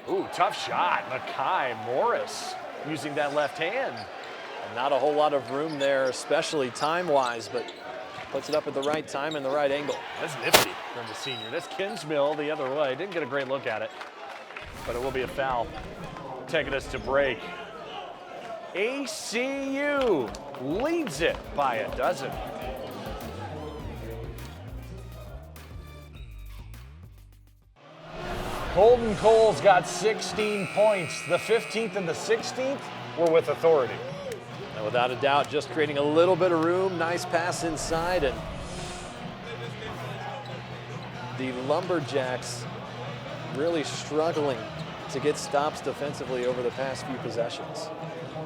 Ooh, tough shot. Makai Morris using that left hand. And not a whole lot of room there, especially time-wise, but puts it up at the right time and the right angle. That's nifty from the senior. That's Kinsmill the other way. Didn't get a great look at it, but it will be a foul. Taking us to break. ACU leads it by a dozen. Golden Cole's got 16 points. The 15th and the 16th were with authority. And without a doubt, just creating a little bit of room. Nice pass inside, and the Lumberjacks really struggling to get stops defensively over the past few possessions.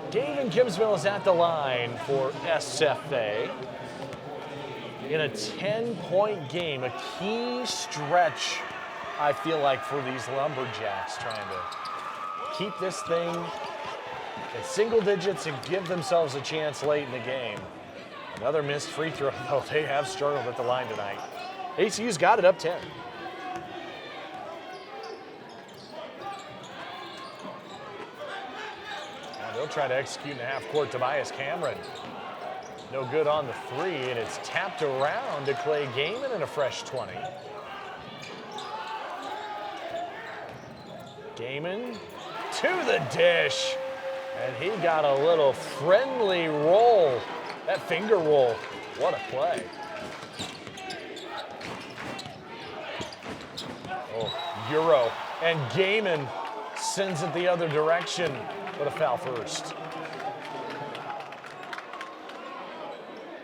Gavin Kinsmill is at the line for SFA. In a 10-point game, a key stretch, I feel like, for these Lumberjacks, trying to keep this thing in single digits and give themselves a chance late in the game. Another missed free throw, though. They have struggled at the line tonight. ACU's got it up 10. Now they'll try to execute in the half court. Tobias Cameron, no good on the three, and it's tapped around to Clay Gaiman in a fresh 20. Gaiman to the dish, and he got a little friendly roll. That finger roll, what a play. Oh, Euro, and Gaiman sends it the other direction, but a foul first.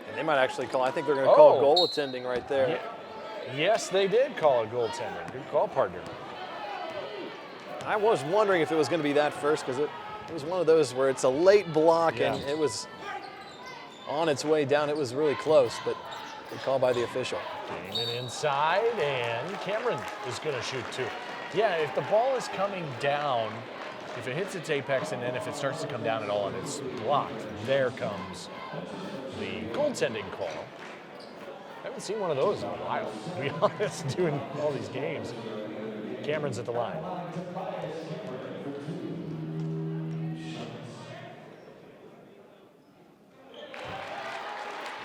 And they might actually call, I think they're going to call goaltending right there. Yeah. Yes, they did call a goaltending. Good call, partner. I was wondering if it was going to be that first, because it was one of those where it's a late block and it was on its way down. It was really close, but good call by the official. Gaiman inside, and Cameron is going to shoot two. Yeah, if the ball is coming down, if it hits its apex and then if it starts to come down at all and it's blocked, there comes the goaltending call. I haven't seen one of those in a while, to be honest, doing all these games. Cameron's at the line.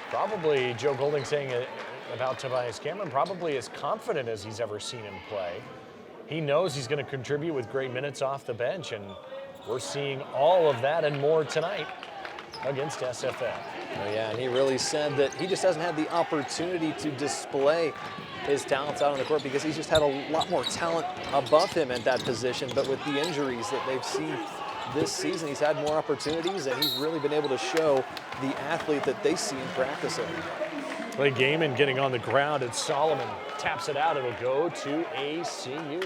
Probably Joe Golding saying it about Tobias Cameron, probably as confident as he's ever seen him play. He knows he's going to contribute with great minutes off the bench, and we're seeing all of that and more tonight against SFA. Oh yeah, and he really said that he just hasn't had the opportunity to display his talents out on the court because he's just had a lot more talent above him at that position, but with the injuries that they've seen this season, he's had more opportunities, and he's really been able to show the athlete that they see in practice every day. Clay Gaiman getting on the ground, and Solomon taps it out. It'll go to ACU.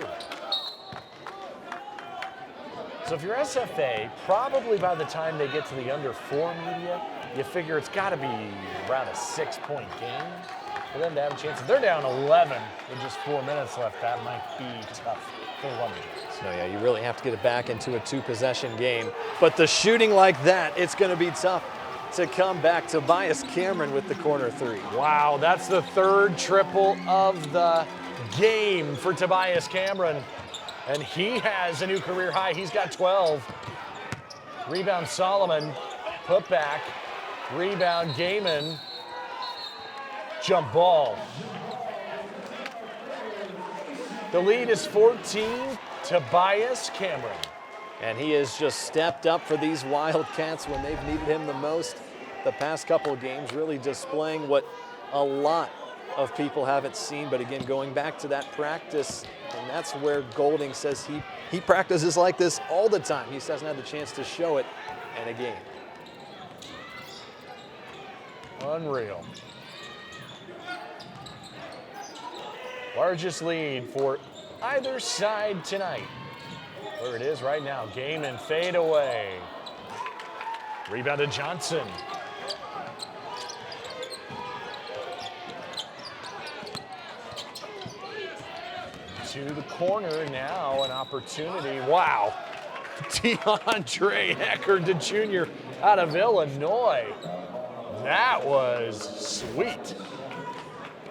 So if you're SFA, probably by the time they get to the under 4 media, you figure it's got to be around a 6-point game for them to have a chance. If they're down 11 with just 4 minutes left, that might be tough for Lumberjacks. No, yeah, you really have to get it back into a 2-possession game. But the shooting like that, it's going to be tough to come back. Tobias Cameron with the corner three. Wow, that's the third triple of the game for Tobias Cameron. And he has a new career high. He's got 12. Rebound Solomon, put back. Rebound Gaiman. Jump ball. The lead is 14, Tobias Cameron. And he has just stepped up for these Wildcats when they've needed him the most the past couple of games, really displaying what a lot of people haven't seen. But again, going back to that practice, and that's where Golding says he practices like this all the time. He just hasn't had the chance to show it in a game. Unreal. Largest lead for either side tonight. Where it is right now, Gaiman fade away. Rebound to Johnson. To the corner now, an opportunity. Wow. DeAndre Eckerd Jr. out of Illinois. That was sweet.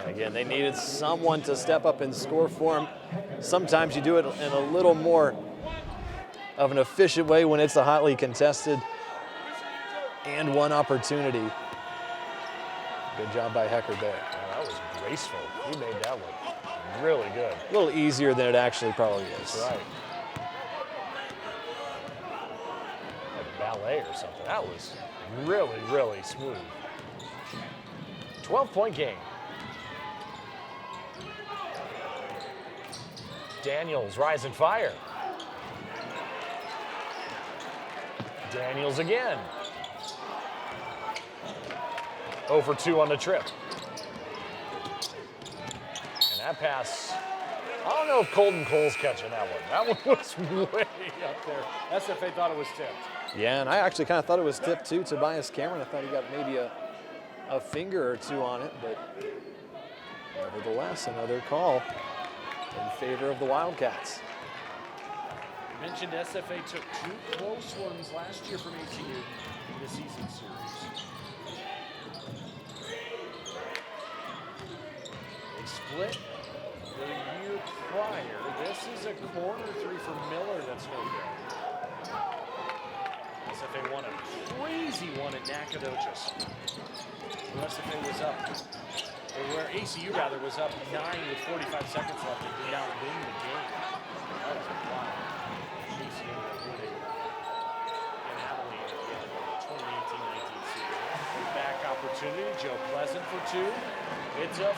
And again, they needed someone to step up and score for them. Sometimes you do it in a little more of an efficient way when it's a hotly contested and one opportunity. Good job by Eckerd there. Oh, that was graceful. He made that look really good. A little easier than it actually probably is. That's right. Like ballet or something. That was really, really smooth. 12-point game. Daniels, rise and fire. Daniels again. 0 for 2 on the trip. And that pass, I don't know if Colton Cole's catching that one. That one was way up there. SFA thought it was tipped. Yeah, and I actually kind of thought it was tipped too. Tobias Cameron, I thought he got maybe a finger or two on it, but nevertheless, another call in favor of the Wildcats. Mentioned SFA took 2 close ones last year from ACU in the season series. They split the year prior. This is a corner 3 for Miller that's no good. SFA won a crazy one at Nacogdoches. SFA was up, or where ACU rather was up 9 with 45 seconds left and did not win the game. That was a lot. ACU winning in Abilene in the 2018-19 season. Back opportunity, Joe Pleasant for 2. It's a 14.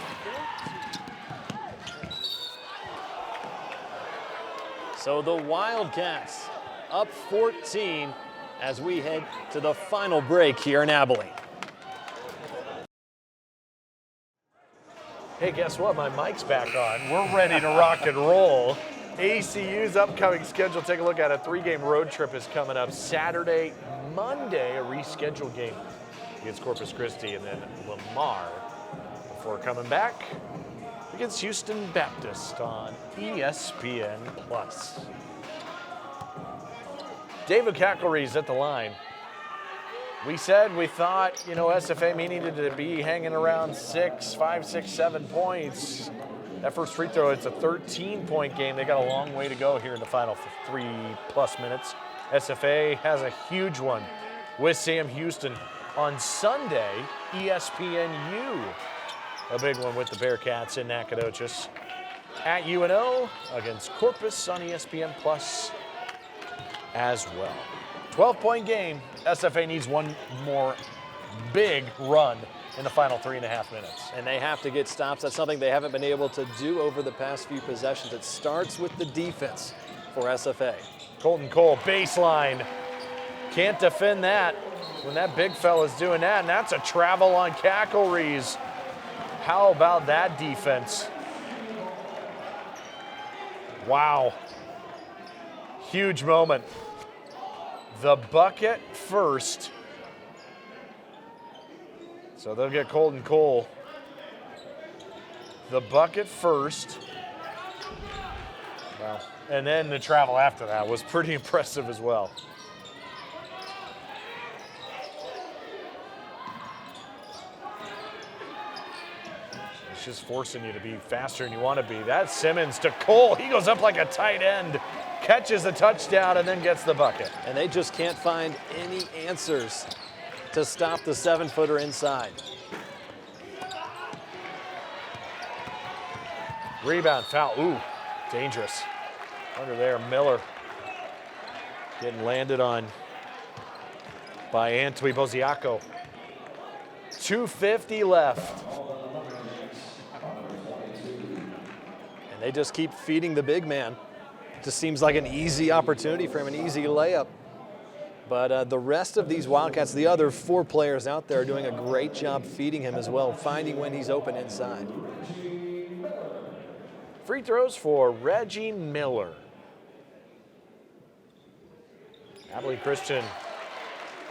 So the Wildcats up 14 as we head to the final break here in Abilene. Hey, guess what? My mic's back on. We're ready to rock and roll. ACU's upcoming schedule, take a look at it. 3-game road trip is coming up Saturday, Monday, a rescheduled game against Corpus Christi, and then Lamar before coming back against Houston Baptist on ESPN+. David Cacklery's at the line. We said we thought, SFA needed to be hanging around 5, 6, 7 points. That first free throw, it's a 13-point game. They got a long way to go here in the final 3+ minutes. SFA has a huge one with Sam Houston on Sunday, ESPNU. A big one with the Bearcats in Nacogdoches. At UNO against Corpus on ESPN+ as well. 12-point game. SFA needs one more big run in the final 3.5 minutes. And they have to get stops. That's something they haven't been able to do over the past few possessions. It starts with the defense for SFA. Colton Cole, baseline. Can't defend that when that big fella's doing that, and that's a travel on Cacklery's. How about that defense? Wow. Huge moment. The bucket first. So they'll get Colton Cole. The bucket first. Wow. And then the travel after that was pretty impressive as well. It's just forcing you to be faster than you want to be. That's Simmons to Cole. He goes up like a tight end, catches a touchdown, and then gets the bucket. And they just can't find any answers to stop the 7-footer inside. Rebound, foul. Ooh, dangerous. Under there, Miller getting landed on by Antwi Boziaco. 2:50 left. And they just keep feeding the big man. Just seems like an easy opportunity for him, an easy layup. But the rest of these Wildcats, the other 4 players out there, are doing a great job feeding him as well, finding when he's open inside. Free throws for Reggie Miller. Abilene Christian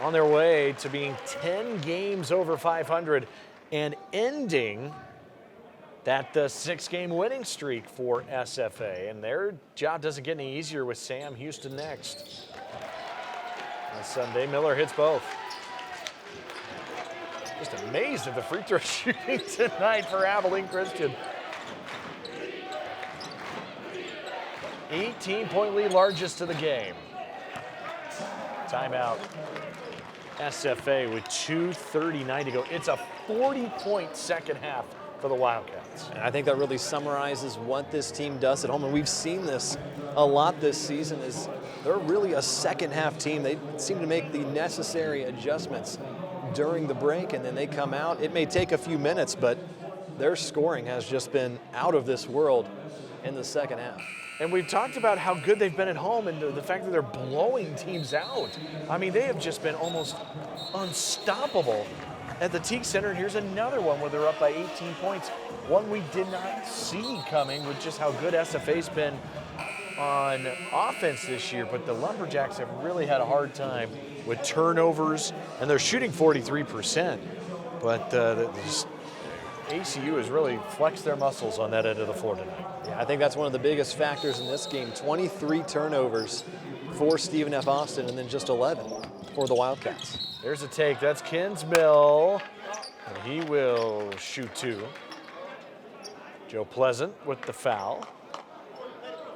on their way to being 10 games over 500 and ending that 6-game winning streak for SFA. And their job doesn't get any easier with Sam Houston next. On Sunday, Miller hits both. Just amazed at the free throw shooting tonight for Abilene Christian. 18-point lead, largest of the game. Timeout. SFA with 2:39 to go. It's a 40-point second half for the Wildcats. And I think that really summarizes what this team does at home. And we've seen this a lot this season. Is they're really a second half team. They seem to make the necessary adjustments during the break, and then they come out. It may take a few minutes, but their scoring has just been out of this world in the second half. And we've talked about how good they've been at home and the fact that they're blowing teams out. I mean, they have just been almost unstoppable at the TEAGUE Center. And here's another one where they're up by 18 points. One we did not see coming with just how good SFA's been on offense this year. But the Lumberjacks have really had a hard time with turnovers, and they're shooting 43%. But ACU has really flexed their muscles on that end of the floor tonight. Yeah, I think that's one of the biggest factors in this game. 23 turnovers for Stephen F. Austin, and then just 11 for the Wildcats. There's a take. That's Kinsmill, and he will shoot 2. Joe Pleasant with the foul.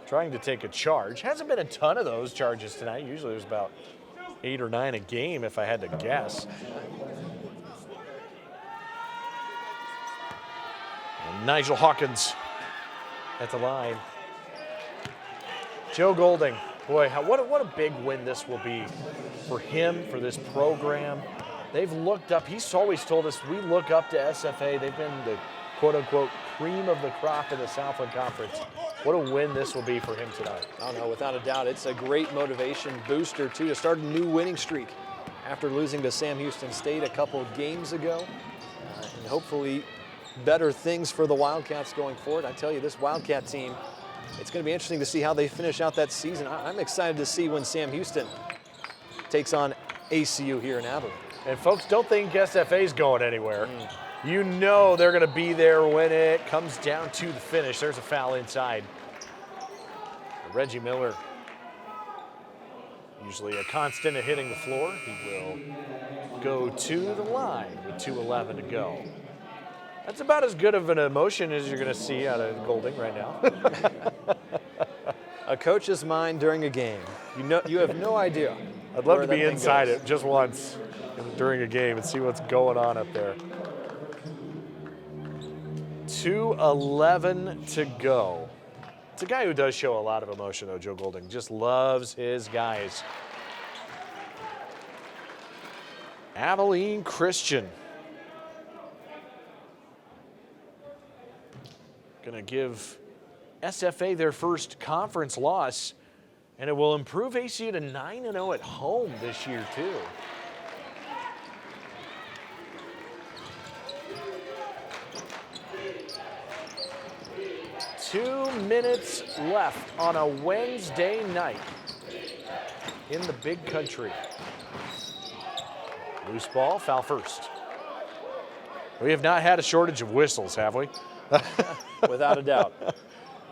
Trying to take a charge. Hasn't been a ton of those charges tonight. Usually there's about 8 or 9 a game, if I had to guess. And Nigel Hawkins at the line. Joe Golding, boy, what a big win this will be for him, for this program. They've looked up, he's always told us, we look up to SFA. They've been the quote-unquote cream of the crop in the Southland Conference. What a win this will be for him tonight. Oh no, without a doubt. It's a great motivation booster, too, to start a new winning streak after losing to Sam Houston State a couple of games ago. And hopefully better things for the Wildcats going forward. I tell you, this Wildcat team, it's going to be interesting to see how they finish out that season. I'm excited to see when Sam Houston takes on ACU here in Abilene. And folks, don't think SFA's going anywhere. You know they're going to be there when it comes down to the finish. There's a foul inside. Reggie Miller, usually a constant at hitting the floor. He will go to the line with 2:11 to go. That's about as good of an emotion as you're going to see out of Golding right now. A coach's mind during a game. You have no idea. I'd love to be inside it just once during a game and see what's going on up there. 2:11 to go. It's a guy who does show a lot of emotion, though, Joe Golding. Just loves his guys. Abilene Christian. Going to give SFA their first conference loss, and it will improve ACU to 9-0 at home this year, too. Two minutes left on a Wednesday night in the big country. Loose ball, foul first. We have not had a shortage of whistles, have we? Without a doubt.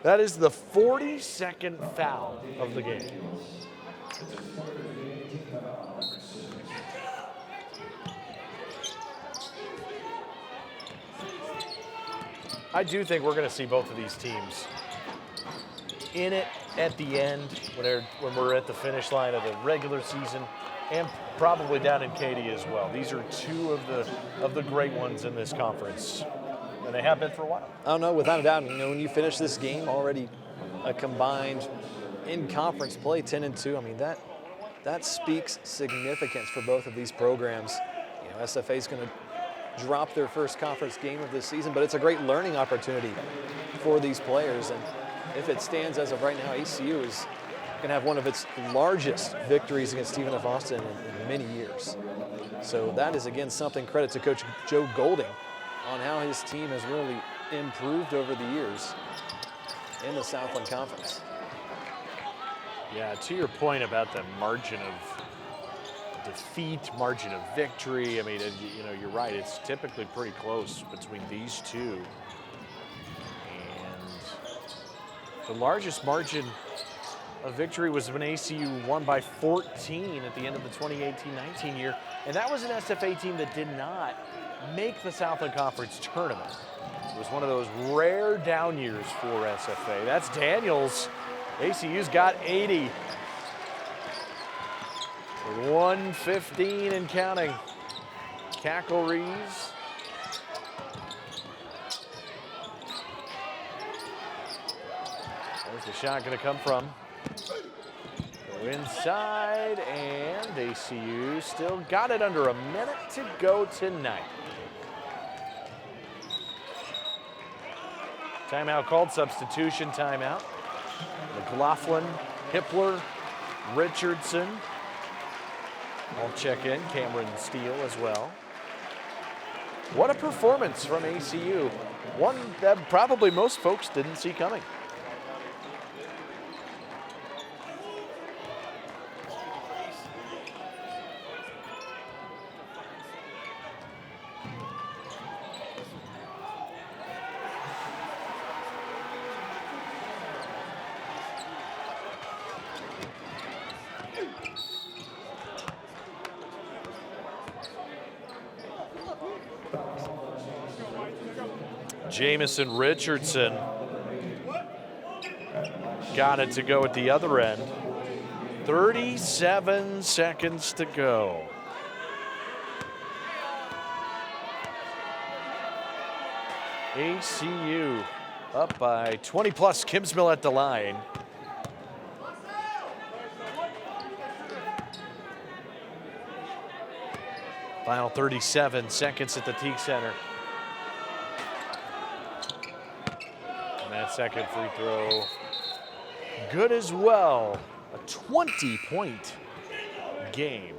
That is the 42nd foul of the game. I do think we're going to see both of these teams in it at the end when we're at the finish line of the regular season, and probably down in Katy as well. These are two of the great ones in this conference, and they have been for a while. Oh no, without a doubt. You know, when you finish this game already a combined in-conference play 10-2, I mean that speaks significance for both of these programs. You know, SFA is going to drop their first conference game of this season, but it's a great learning opportunity for these players. And if it stands as of right now, ACU is going to have one of its largest victories against Stephen F. Austin in many years. So that is, again, something credit to Coach Joe Golding on how his team has really improved over the years in the Southland Conference. Yeah, to your point about the margin of defeat, margin of victory, I mean, you know, you're right. It's typically pretty close between these two. And the largest margin of victory was when ACU won by 14 at the end of the 2018-19 year. And that was an SFA team that did not make the Southland Conference tournament. It was one of those rare down years for SFA. That's Daniels. ACU's got 80. 115 and counting. Cackle Rees. Where's the shot going to come from? Go inside, and ACU still got it under a minute to go tonight. Timeout called, substitution timeout. McLaughlin, Hippler, Richardson. All check in, Cameron Steele as well. What a performance from ACU. One that probably most folks didn't see coming. Jamison Richardson got it to go at the other end. 37 seconds to go. ACU up by 20 plus. Kinsmill at the line. Final 37 seconds at the TEAGUE Center. And that second free throw, good as well. A 20-point game.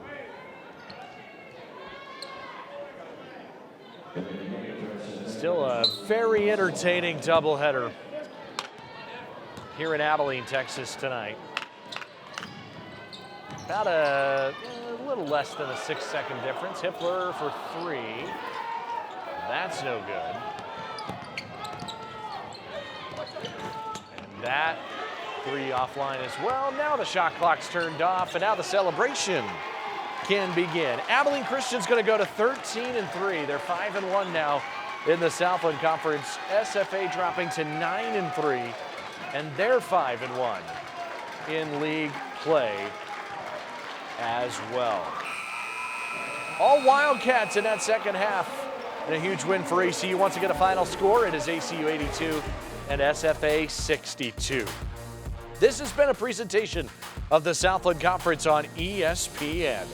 Still a very entertaining doubleheader here in Abilene, Texas tonight. About a little less than a 6-second difference. Hippler for 3. That's no good. And that 3 offline as well. Now the shot clock's turned off, and now the celebration can begin. Abilene Christian's going to go to 13-3. They're 5-1 now in the Southland Conference. SFA dropping to 9-3, and they're 5-1 in league play as well. All Wildcats in that second half, and a huge win for ACU. Once again, a final score, it is ACU 82 and SFA 62. This has been a presentation of the Southland Conference on ESPN.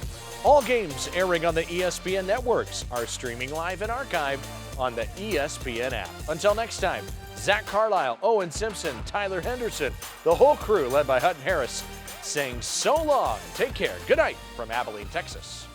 All games airing on the ESPN networks are streaming live and archived on the ESPN app. Until next time, Zach Carlisle, Owen Simpson, Tyler Henderson, the whole crew led by Hutton Harris, saying so long. Take care. Good night from Abilene, Texas.